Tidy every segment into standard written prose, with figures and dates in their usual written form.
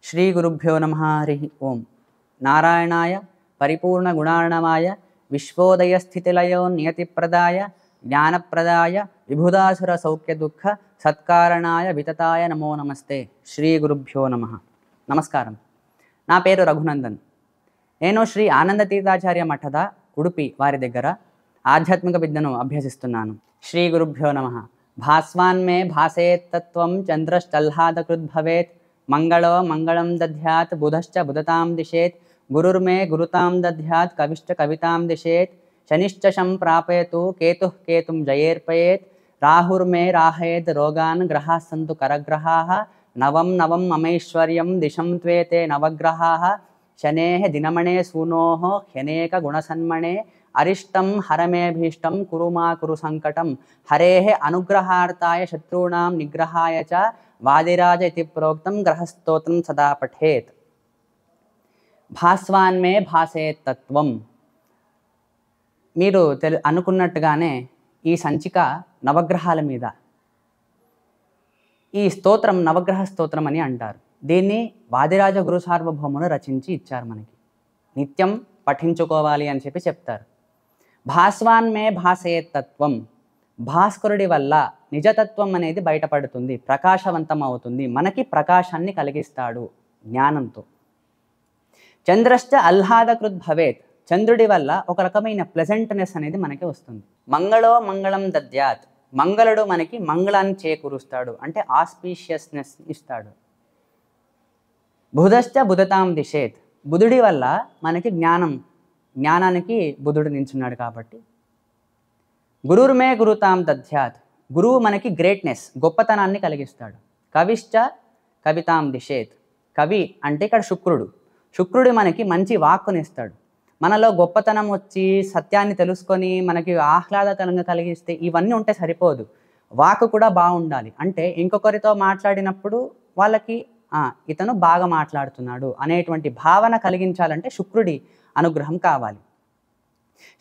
శ్రీ గురుభ్యో నమః. హరి ఓం. నారాయణాయ పరిపూర్ణగుణార్ణవాయ విశ్వోదయ స్థితిలయో నియతిప్రదాయ జ్ఞానప్రదాయ విబుధాసుర సౌఖ్య దుఃఖ సత్కారణాయ వితతాయ నమో నమస్తే. శ్రీ గురుభ్యో నమః. నమస్కారం. నా పేరు రఘునందన్. నేను శ్రీ ఆనంద తీర్థాచార్య మఠద ఉడుపి వారి దగ్గర ఆధ్యాత్మిక విద్యను అభ్యసిస్తున్నాను. శ్రీ గురుభ్యో నమః. భాస్వాన్మే భాసేత్తత్వం చంద్రశ్చల్హాదకృద్భవేత్ మంగళో మంగళం దధ్యాత్ బుధశ్చ బుధతాం దిశేత్ గురుర్మే గురుతాం దధ్యాత్ కవిశ్చ కవితాం దిశేత్ శనిశ్చ శం ప్రాపయతు కేతుః కేతుం జయేర్పయేత్ రాహుర్మే రాహయేత్ రోగాన్ గ్రహాः సంతు కరగ్రహాः నవం నవం మమైశ్వర్యం దిశం త్వేతే నవగ్రహాः శనేః దినమణే సూనోః హ్యనేక గుణసన్మణే అరిష్టం హరమేభీష్టం కురు మా కురు సంకటం హరేః అనుగ్రహార్థాయ శత్రూణాం నిగ్రహాయ చ వాదిరాజ ఇతి ప్రోక్తం గ్రహస్తోత్రం సదా పఠేత్. భాస్వాన్మే భాసేత్ తత్వం. మీరు అనుకున్నట్టుగానే ఈ సంచిక నవగ్రహాల మీద. ఈ స్తోత్రం నవగ్రహ స్తోత్రం అని అంటారు. దీన్ని వాదిరాజ గురు సార్వభౌములు రచించి ఇచ్చారు. మనకి నిత్యం పఠించుకోవాలి అని చెప్పి చెప్తారు. భాస్వాన్మే భాసేత్ తత్వం. భాస్కరుడి వల్ల నిజతత్వం అనేది బయటపడుతుంది, ప్రకాశవంతం అవుతుంది, మనకి ప్రకాశాన్ని కలిగిస్తాడు జ్ఞానంతో. చంద్రశ్చ ఆహ్లాదకృత్ భవేత్. చంద్రుడి వల్ల ఒక రకమైన ప్లెజెంట్నెస్ అనేది మనకి వస్తుంది. మంగళో మంగళం దద్యాత్. మంగళుడు మనకి మంగళాన్ని చేకూరుస్తాడు, అంటే ఆస్పీషియస్నెస్ ఇస్తాడు. బుధశ్చ బుధతాం దిశేత్. బుధుడి వల్ల మనకి జ్ఞానానికి బుధుడు నించున్నాడు కాబట్టి. గురుర్మే గురుతాం దధ్యాత్. గురువు మనకి గ్రేట్నెస్, గొప్పతనాన్ని కలిగిస్తాడు. కవిశ్చ కవితాం దిశేత్. కవి అంటే ఇక్కడ శుక్రుడు మనకి మంచి వాక్కునిస్తాడు. మనలో గొప్పతనం వచ్చి సత్యాన్ని తెలుసుకొని మనకి ఆహ్లాదకరంగా కలిగిస్తే ఇవన్నీ ఉంటే సరిపోదు, వాక్కు కూడా బాగుండాలి. అంటే ఇంకొకరితో మాట్లాడినప్పుడు వాళ్ళకి ఇతను బాగా మాట్లాడుతున్నాడు అనేటువంటి భావన కలిగించాలంటే శుక్రుడి అనుగ్రహం కావాలి.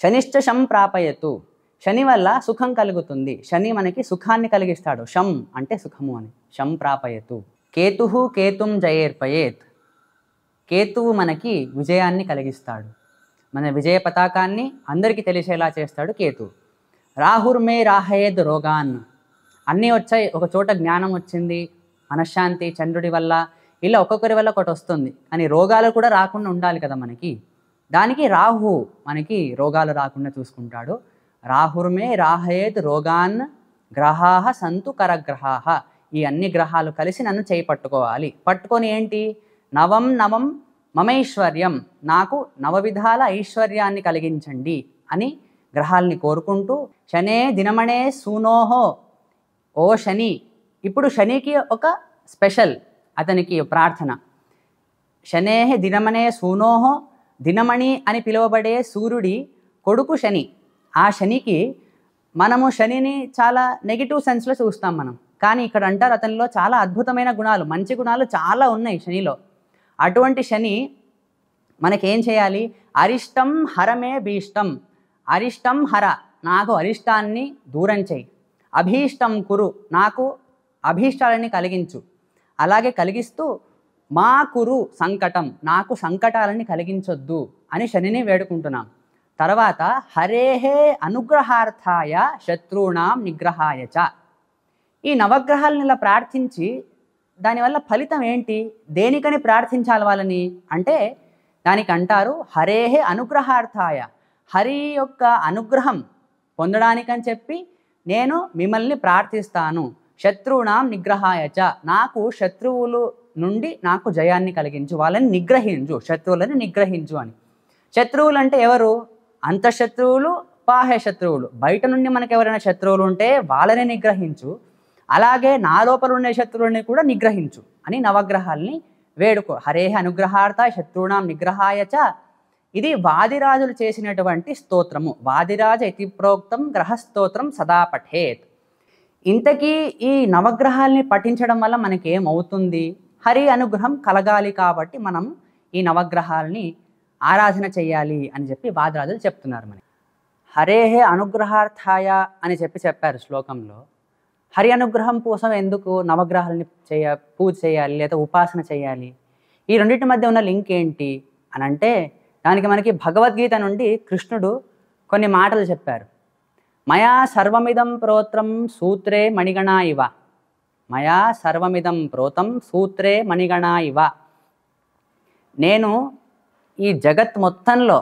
శనిశ్చ శం ప్రాపయతు. శని వల్ల సుఖం కలుగుతుంది. శని మనకి సుఖాన్ని కలిగిస్తాడు. శం అంటే సుఖము అని. శం ప్రాపయతు. కేతుః కేతుం జయేర్పయేత్. కేతువు మనకి విజయాన్ని కలిగిస్తాడు. మన విజయ పతాకాన్ని అందరికీ తెలిసేలా చేస్తాడు కేతు. రాహుర్మే రాహయేద్ రోగాన్. అన్నీ వచ్చాయి, ఒక చోట జ్ఞానం వచ్చింది, మనశ్శాంతి చంద్రుడి వల్ల, ఇలా ఒక్కొక్కరి వల్ల ఒకటి వస్తుంది. కానీ రోగాలు కూడా రాకుండా ఉండాలి కదా మనకి. దానికి రాహు మనకి రోగాలు రాకుండా చూసుకుంటాడు. రాహుర్మే రాహయేద్ రోగాన్ గ్రహాः సంతు కరగ్రహాः. ఈ అన్ని గ్రహాలు కలిసి నన్ను చేయి పట్టుకోవాలి. పట్టుకొని ఏంటి? నవం నవం మమైశ్వర్యం. నాకు నవవిధాల ఐశ్వర్యాన్ని కలిగించండి అని గ్రహాల్ని కోరుకుంటూ శనే దినమణే సూనోహో. ఓ శని. ఇప్పుడు శనికి ఒక స్పెషల్ అతనికి ప్రార్థన. శనేః దినమణే సూనోహో. దినమణి అని పిలువబడే సూర్యుడి కొడుకు శని. ఆ శనికి మనము శనిని చాలా నెగిటివ్ సెన్స్లో చూస్తాం మనం. కానీ ఇక్కడ అంటారు అతనిలో చాలా అద్భుతమైన గుణాలు, మంచి గుణాలు చాలా ఉన్నాయి శనిలో. అటువంటి శని మనకేం చేయాలి? అరిష్టం హరమే భీష్టం. అరిష్టం హర. నాకు అరిష్టాన్ని దూరం చేయి. అభీష్టం కురు. నాకు అభీష్టాలని కలిగించు. అలాగే కలిగిస్తూ మా కురు సంకటం. నాకు సంకటాలని కలిగించొద్దు అని శనిని వేడుకుంటున్నాం. తర్వాత హరేహే అనుగ్రహార్థాయ శత్రూణాం నిగ్రహాయ చ. ఈ నవగ్రహాలను ఇలా ప్రార్థించి దానివల్ల ఫలితం ఏంటి? దేనికని ప్రార్థించాలి వాళ్ళని అంటే దానికి అంటారు హరేహే అనుగ్రహార్థాయ. హరి యొక్క అనుగ్రహం పొందడానికని చెప్పి నేను మిమ్మల్ని ప్రార్థిస్తాను. శత్రువునాం నిగ్రహాయ చ. నాకు శత్రువులు నుండి నాకు జయాన్ని కలిగించు, వాళ్ళని నిగ్రహించు, శత్రువులని నిగ్రహించు అని. శత్రువులు అంటే ఎవరు? అంతఃశత్రువులు, బాహ్య శత్రువులు. బయట నుండి మనకు ఎవరైనా శత్రువులు ఉంటే వాళ్ళని నిగ్రహించు, అలాగే నా లోపల ఉండే శత్రువులని కూడా నిగ్రహించు అని నవగ్రహాల్ని వేడుకో. హరేహ అనుగ్రహార్థ శత్రువునాం నిగ్రహాయ చ. ఇది వాదిరాజులు చేసినటువంటి స్తోత్రము. వాదిరాజ ఇతి ప్రోక్తం గ్రహస్తోత్రం సదా పఠేత్. ఇంతకీ ఈ నవగ్రహాల్ని పఠించడం వల్ల మనకేమవుతుంది? హరి అనుగ్రహం కలగాలి కాబట్టి మనం ఈ నవగ్రహాల్ని ఆరాధన చెయ్యాలి అని చెప్పి వాదిరాజులు చెప్తున్నారు మనకి. హరేహే అనుగ్రహార్థాయ అని చెప్పారు శ్లోకంలో. హరి అనుగ్రహం కోసం ఎందుకు నవగ్రహాలని పూజ చేయాలి లేదా ఉపాసన చేయాలి? ఈ రెండింటి మధ్య ఉన్న లింక్ ఏంటి అని అంటే దానికి మనకి భగవద్గీత నుండి కృష్ణుడు కొన్ని మాటలు చెప్పారు. మయా సర్వమిదం ప్రోత్రం సూత్రే మణిగణా ఇవ. మయా సర్వమిదం ప్రోతం సూత్రే మణిగణా ఇవ. నేను ఈ జగత్ మొత్తంలో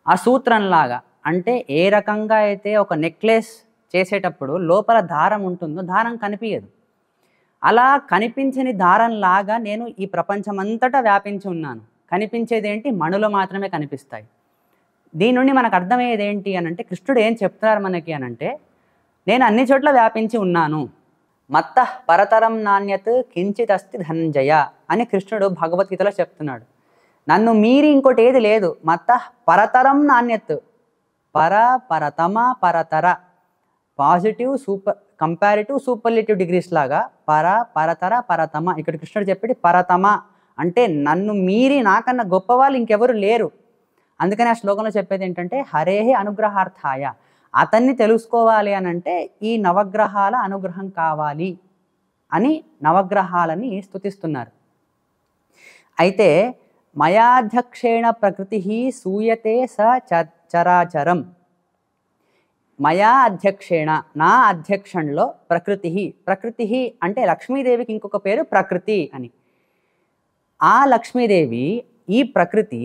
ఆ సూత్రంలాగా, అంటే ఏ రకంగా అయితే ఒక నెక్లెస్ చేసేటప్పుడు లోపల దారం ఉంటుందో దారం కనిపించదు, అలా కనిపించని దారంలాగా నేను ఈ ప్రపంచమంతటా వ్యాపించి ఉన్నాను. కనిపించేది ఏంటి? మణులు మాత్రమే కనిపిస్తాయి. దీని నుండి మనకు అర్థమయ్యేది ఏంటి అని అంటే కృష్ణుడు ఏం చెప్తున్నారు మనకి అని అంటే నేను అన్ని చోట్ల వ్యాపించి ఉన్నాను. మత్త పరతరం నాణ్యత్ కించిత్ అస్తి ధనంజయ అని కృష్ణుడు భగవద్గీతలో చెప్తున్నాడు. నన్ను మీరి ఇంకోటి ఏది లేదు. మత్త పరతరం నాణ్యత్, పర పరతమ పరతర, positive super comparative superlative degrees లాగా పర పరతర పరతమ. ఇక్కడ కృష్ణుడు చెప్పేది పరతమ అంటే నన్ను మీరి నాకన్నా గొప్పవాళ్ళు ఇంకెవరు లేరు. అందుకని ఆ శ్లోకంలో చెప్పేది ఏంటంటే హరేహే అనుగ్రహార్థాయ, అతన్ని తెలుసుకోవాలి అని అంటే ఈ నవగ్రహాల అనుగ్రహం కావాలి అని నవగ్రహాలని స్తుతిస్తున్నారు. అయితే మయాధ్యక్షేణ ప్రకృతి సూయతే స చరాచరం. మయా అధ్యక్షేణ, నా అధ్యక్షంలో ప్రకృతి. ప్రకృతి అంటే లక్ష్మీదేవికి ఇంకొక పేరు ప్రకృతి అని. ఆ లక్ష్మీదేవి ఈ ప్రకృతి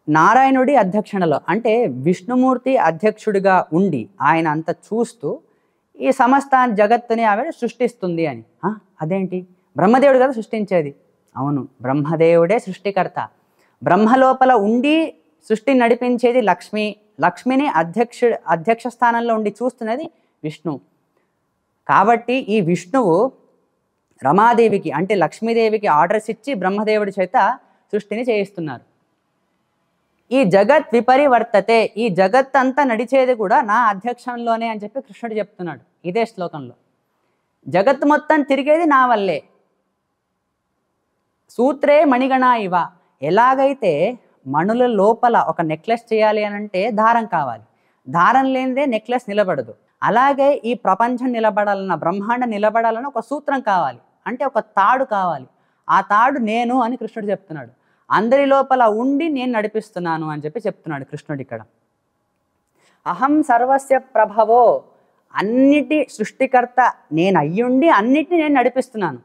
నారాయణుడి అధ్యక్షణలో, అంటే విష్ణుమూర్తి అధ్యక్షుడిగా ఉండి ఆయన అంత చూస్తూ ఈ సమస్త జగత్తుని ఆవిడ సృష్టిస్తుంది అని. అదేంటి? బ్రహ్మదేవుడు కదా సృష్టించేది. అవును, బ్రహ్మదేవుడే సృష్టికర్త. బ్రహ్మ లోపల ఉండి సృష్టిని నడిపించేది లక్ష్మి. లక్ష్మిని అధ్యక్ష స్థానంలో ఉండి చూస్తున్నది విష్ణు. కాబట్టి ఈ విష్ణువు రమాదేవికి అంటే లక్ష్మీదేవికి ఆర్డర్స్ ఇచ్చి బ్రహ్మదేవుడి చేత సృష్టిని చేయిస్తున్నారు. ఈ జగత్ విపరివర్తతే, ఈ జగత్ అంతా నడిచేది కూడా నా అధ్యక్షంలోనే అని చెప్పి కృష్ణుడు చెప్తున్నాడు ఇదే శ్లోకంలో. జగత్ మొత్తం తిరిగేది నా వల్లే. సూత్రే మణిగణా ఇవ. ఎలాగైతే మణుల లోపల ఒక నెక్లెస్ చేయాలి అని అంటే దారం కావాలి, దారం లేనిదే నెక్లెస్ నిలబడదు. అలాగే ఈ ప్రపంచం నిలబడాలన్న, బ్రహ్మాండం నిలబడాలన్న ఒక సూత్రం కావాలి, అంటే ఒక తాడు కావాలి. ఆ తాడు నేను అని కృష్ణుడు చెప్తున్నాడు. అందరి లోపల ఉండి నేను నడిపిస్తున్నాను అని చెప్పి చెప్తున్నాడు కృష్ణుడు ఇక్కడ. అహం సర్వస్య ప్రభవో, అన్నిటి సృష్టికర్త నేను అయ్యుండి అన్నిటిని నేను నడిపిస్తున్నాను.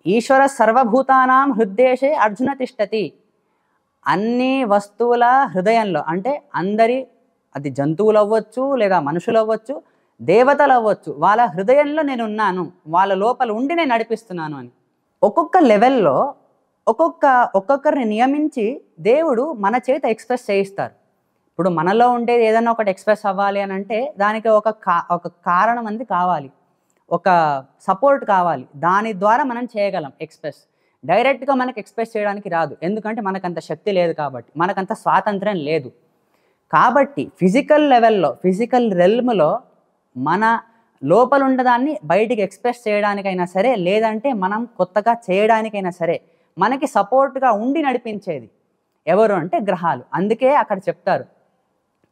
ఈశ్వర సర్వభూతానాం హృద్దేశే అర్జున తిష్టతి. అన్ని వస్తువుల హృదయంలో, అంటే అందరి, అది జంతువులు అవ్వచ్చు లేదా మనుషులు అవ్వచ్చు దేవతలు అవ్వచ్చు, వాళ్ళ హృదయంలో నేను ఉన్నాను, వాళ్ళ లోపల ఉండి నేను నడిపిస్తున్నాను అని. ఒక్కొక్క లెవెల్లో ఒక్కొక్కరిని నియమించి దేవుడు మన చేత ఎక్స్ప్రెస్ చేయిస్తారు. ఇప్పుడు మనలో ఉండేది ఏదైనా ఒకటి ఎక్స్ప్రెస్ అవ్వాలి అని అంటే దానికి ఒక కారణం అనేది కావాలి, ఒక సపోర్ట్ కావాలి. దాని ద్వారా మనం చేయగలం ఎక్స్ప్రెస్. డైరెక్ట్గా మనకు ఎక్స్ప్రెస్ చేయడానికి రాదు, ఎందుకంటే మనకంత శక్తి లేదు కాబట్టి, మనకంత స్వాతంత్రం లేదు కాబట్టి. ఫిజికల్ లెవెల్లో, ఫిజికల్ రెల్మ్లో మన లోపల ఉండదాన్ని బయటికి ఎక్స్ప్రెస్ చేయడానికైనా సరే, లేదంటే మనం కొత్తగా చేయడానికైనా సరే మనకి సపోర్ట్గా ఉండి నడిపించేది ఎవరు అంటే గ్రహాలు. అందుకే అక్కడ చెప్తారు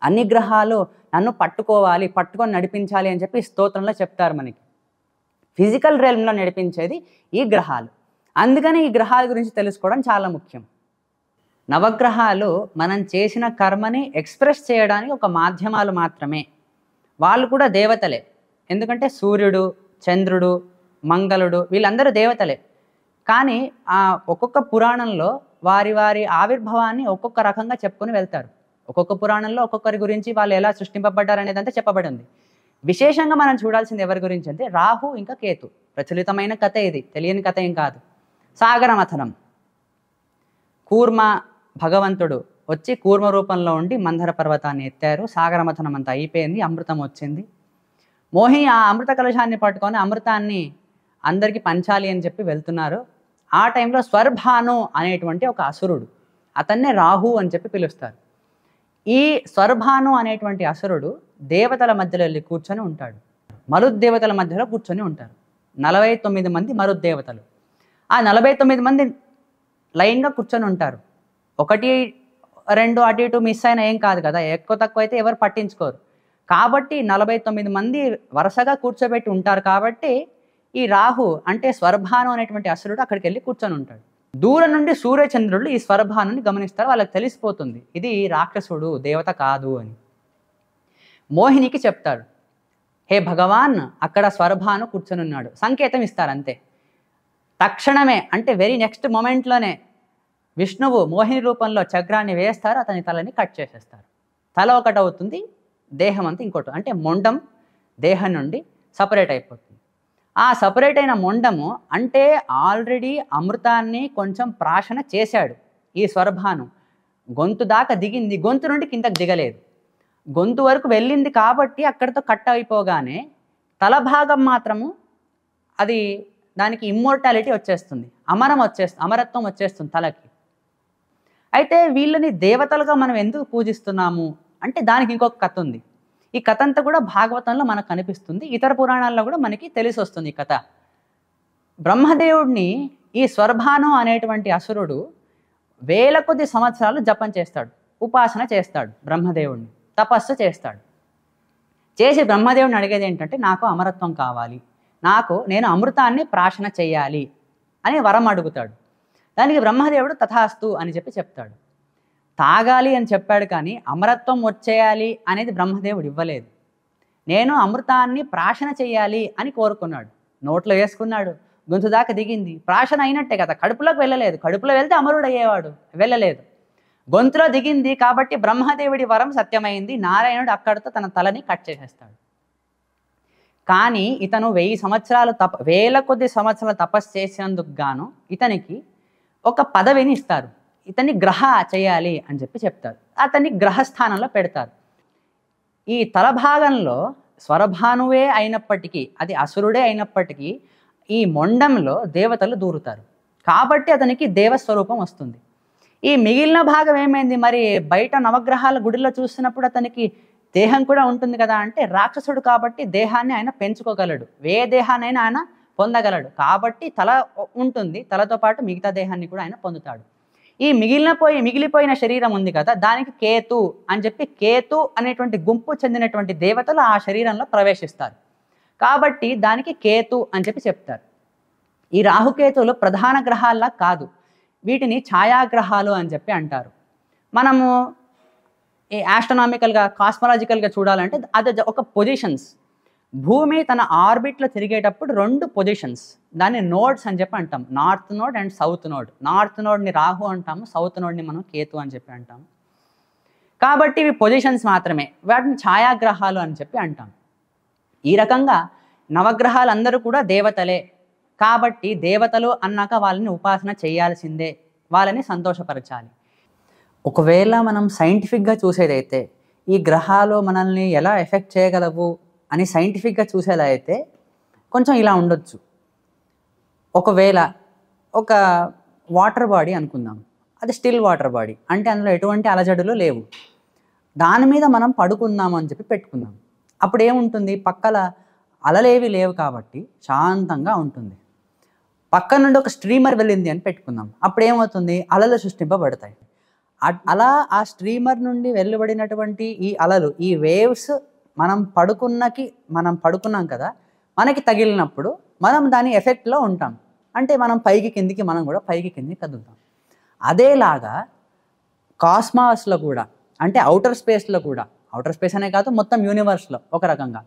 అన్ని గ్రహాలు నన్ను పట్టుకోవాలి, పట్టుకొని నడిపించాలి అని చెప్పి స్తోత్రంలో చెప్తారు మనకి. ఫిజికల్ రెల్మ్లో నడిపించేది ఈ గ్రహాలు. అందుకని ఈ గ్రహాల గురించి తెలుసుకోవడం చాలా ముఖ్యం. నవగ్రహాలు మనం చేసిన కర్మని ఎక్స్ప్రెస్ చేయడానికి ఒక మాధ్యమాలు మాత్రమే. వాళ్ళు కూడా దేవతలే, ఎందుకంటే సూర్యుడు, చంద్రుడు, మంగళుడు వీళ్ళందరూ దేవతలే. కానీ ఒక్కొక్క పురాణంలో వారి వారి ఆవిర్భావాన్ని ఒక్కొక్క రకంగా చెప్పుకొని వెళ్తారు. ఒక్కొక్క పురాణంలో ఒక్కొక్కరి గురించి వాళ్ళు ఎలా సృష్టింపబడ్డారు అనేదంతా చెప్పబడింది. విశేషంగా మనం చూడాల్సింది ఎవరి గురించి అంటే రాహు ఇంకా కేతు. ప్రచలితమైన కథ ఇది, తెలియని కథ ఏం కాదు. సాగర మథనం. కూర్మ భగవంతుడు వచ్చి కూర్మ రూపంలో ఉండి మందర పర్వతాన్ని ఎత్తారు. సాగర మథనం అంతా అయిపోయింది, అమృతం వచ్చింది. మోహిని ఆ అమృత కలశాన్ని పట్టుకొని అమృతాన్ని అందరికీ పంచాలి అని చెప్పి వెళ్తున్నారు. ఆ టైంలో స్వర్భాను అనేటువంటి ఒక అసురుడు, అతన్నే రాహు అని చెప్పి పిలుస్తారు. ఈ స్వర్భాను అనేటువంటి అసురుడు దేవతల మధ్యలో వెళ్ళి కూర్చొని ఉంటాడు. మరుద్దేవతల మధ్యలో కూర్చొని ఉంటారు. 49 మంది మరుద్దేవతలు. ఆ 49 మంది లైన్గా కూర్చొని ఉంటారు. 1, 2 అటు ఇటు మిస్ అయినా ఏం కాదు కదా, ఎక్కువ తక్కువ అయితే ఎవరు పట్టించుకోరు. కాబట్టి 49 మంది వరుసగా కూర్చోబెట్టి ఉంటారు. కాబట్టి ఈ రాహు అంటే స్వర్భాను అనేటువంటి అసురుడు అక్కడికి వెళ్ళి కూర్చొని ఉంటాడు. దూరం నుండి సూర్యచంద్రులు ఈ స్వరభానుని గమనిస్తారు. వాళ్ళకి తెలిసిపోతుంది ఇది రాక్షసుడు, దేవత కాదు అని. మోహినికి చెప్తాడు, హే భగవాన్, అక్కడ స్వరభాను కూర్చొని ఉన్నాడు. సంకేతం ఇస్తారు అంతే. తక్షణమే అంటే వెరీ నెక్స్ట్ మొమెంట్లోనే విష్ణువు మోహిని రూపంలో చక్రాన్ని వేస్తారు, అతని తలని కట్ చేసేస్తారు. తల ఒకటి అవుతుంది, దేహం అంతా ఇంకోటి. అంటే మొండం దేహం నుండి సపరేట్ అయిపోతుంది. ఆ సపరేట్ అయిన మొండము అంటే ఆల్రెడీ అమృతాన్ని కొంచెం ప్రాశన చేశాడు ఈ స్వరభాను. గొంతు దాకా దిగింది, గొంతు నుండి కిందకు దిగలేదు. గొంతు వరకు వెళ్ళింది కాబట్టి అక్కడితో కట్ అయిపోగానే తల భాగం మాత్రము అది దానికి ఇమ్మోర్టాలిటీ వచ్చేస్తుంది, అమరత్వం వచ్చేస్తుంది తలకి. అయితే వీళ్ళని దేవతలుగా మనం ఎందుకు పూజిస్తున్నాము అంటే దానికి ఇంకొక కథ ఉంది. ఈ కథ అంతా కూడా భాగవతంలో మనకు కనిపిస్తుంది, ఇతర పురాణాల్లో కూడా మనకి తెలిసి వస్తుంది ఈ కథ. బ్రహ్మదేవుడిని ఈ స్వర్భాను అనేటువంటి అసురుడు వేల కొద్ది సంవత్సరాలు జపం చేస్తాడు, ఉపాసన చేస్తాడు, బ్రహ్మదేవుడిని తపస్సు చేస్తాడు. చేసి బ్రహ్మదేవుడిని అడిగేది ఏంటంటే నాకు అమరత్వం కావాలి, నేను అమృతాన్ని ప్రాశన చేయాలి అని వరం అడుగుతాడు. దానికి బ్రహ్మదేవుడు తథాస్తు అని చెప్తాడు. తాగాలి అని చెప్పాడు కానీ అమరత్వం వచ్చేయాలి అనేది బ్రహ్మదేవుడు ఇవ్వలేదు. నేను అమృతాన్ని ప్రాశన చేయాలి అని కోరుకున్నాడు. నోట్లో వేసుకున్నాడు, గొంతు దాకా దిగింది, ప్రాశన అయినట్టే కదా, కడుపులోకి వెళ్ళలేదు. కడుపులో వెళ్తే అమరుడు అయ్యేవాడు, వెళ్ళలేదు. గొంతులో దిగింది కాబట్టి బ్రహ్మదేవుడి వరం సత్యమైంది. నారాయణుడు అక్కడితో తన తలని కట్ చేసేస్తాడు. కానీ ఇతను 1000 సంవత్సరాలు వేల కొద్ది సంవత్సరాలు తపస్సు చేసేందుకు గాను ఇతనికి ఒక పదవిని ఇస్తారు. ఇతన్ని గ్రహ చేయాలి అని చెప్తారు. అతన్ని గ్రహస్థానంలో పెడతారు. ఈ తల భాగంలో స్వరభానువే అయినప్పటికీ, అది అసురుడే అయినప్పటికీ ఈ మొండంలో దేవతలు దూరుతారు కాబట్టి అతనికి దేవస్వరూపం వస్తుంది. ఈ మిగిలిన భాగం ఏమైంది మరి? బయట నవగ్రహాల గుడిలో చూసినప్పుడు అతనికి దేహం కూడా ఉంటుంది కదా అంటే రాక్షసుడు కాబట్టి దేహాన్ని ఆయన పెంచుకోగలడు, ఏ దేహాన్నైనా ఆయన పొందగలడు కాబట్టి తల ఉంటుంది, తలతో పాటు మిగతా దేహాన్ని కూడా ఆయన పొందుతాడు. ఈ మిగిలిపోయిన శరీరం ఉంది కదా, దానికి కేతు అని కేతు అనేటువంటి గుంపు చెందినటువంటి దేవతలు ఆ శరీరంలో ప్రవేశిస్తారు కాబట్టి దానికి కేతు అని చెప్తారు. ఈ రాహుకేతువులు ప్రధాన గ్రహాల్లా కాదు, వీటిని ఛాయాగ్రహాలు అని అంటారు. మనము ఈ ఆస్ట్రనామికల్గా కాస్మలాజికల్గా చూడాలంటే అది ఒక పొజిషన్స్. భూమి తన ఆర్బిట్లో తిరిగేటప్పుడు 2 పొజిషన్స్, దాన్ని నోడ్స్ అని అంటాం. North node and south node. North నోడ్ని రాహు అంటాము, సౌత్ నోడ్ని మనం కేతు అని అంటాము. కాబట్టి ఇవి పొజిషన్స్ మాత్రమే, వాటిని ఛాయాగ్రహాలు అని అంటాం. ఈ రకంగా నవగ్రహాలందరూ కూడా దేవతలే కాబట్టి దేవతలు అన్నాక వాళ్ళని ఉపాసన చేయాల్సిందే, వాళ్ళని సంతోషపరచాలి. ఒకవేళ మనం సైంటిఫిక్గా చూసేదైతే ఈ గ్రహాలు మనల్ని ఎలా ఎఫెక్ట్ చేయగలవు అని సైంటిఫిక్గా చూసేలా అయితే కొంచెం ఇలా ఉండొచ్చు. ఒకవేళ ఒక వాటర్ బాడీ అనుకుందాం, అది స్టిల్ వాటర్ బాడీ అంటే అందులో ఎటువంటి అలజడులు లేవు, దాని మీద మనం పడుకుందాము అని పెట్టుకుందాం. అప్పుడు ఏముంటుంది? పక్కల అలలేవి లేవు కాబట్టి శాంతంగా ఉంటుంది. పక్క నుండి ఒక స్ట్రీమర్ వెళ్ళింది అని పెట్టుకుందాం, అప్పుడు ఏమవుతుంది? అలలు సృష్టింపబడతాయి. అలా ఆ స్ట్రీమర్ నుండి వెళ్ళబడినటువంటి ఈ అలలు, ఈ వేవ్స్ మనం పడుకున్నాం కదా, మనకి తగిలినప్పుడు మనం దాని ఎఫెక్ట్లో ఉంటాం. అంటే మనం పైకి కిందికి కదులుతాం. అదేలాగా కాస్మాస్లో కూడా, అంటే అవుటర్ స్పేస్లో కూడా, అవుటర్ స్పేస్ అనే కాదు మొత్తం యూనివర్స్లో ఒక రకంగా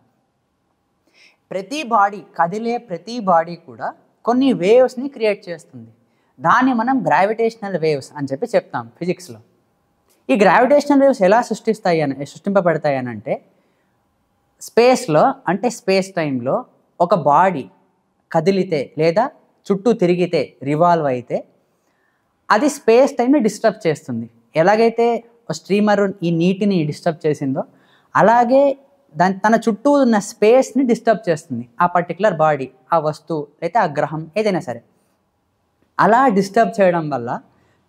ప్రతి బాడీ, కదిలే ప్రతి బాడీ కూడా కొన్ని వేవ్స్ని క్రియేట్ చేస్తుంది. దాన్ని మనం గ్రావిటేషనల్ వేవ్స్ అని చెప్తాం ఫిజిక్స్లో. ఈ గ్రావిటేషనల్ వేవ్స్ ఎలా సృష్టింపబడతాయి అని అంటే స్పేస్లో, అంటే స్పేస్ టైంలో ఒక బాడీ కదిలితే లేదా చుట్టూ తిరిగితే, రివాల్వ్ అయితే అది స్పేస్ టైంని డిస్టర్బ్ చేస్తుంది. ఎలాగైతే స్ట్రీమర్ ఈ నీటిని డిస్టర్బ్ చేసిందో అలాగే తన చుట్టూ ఉన్న స్పేస్ని డిస్టర్బ్ చేస్తుంది ఆ పర్టికులర్ బాడీ, ఆ వస్తువు లేదా ఆ గ్రహం ఏదైనా సరే. అలా డిస్టర్బ్ చేయడం వల్ల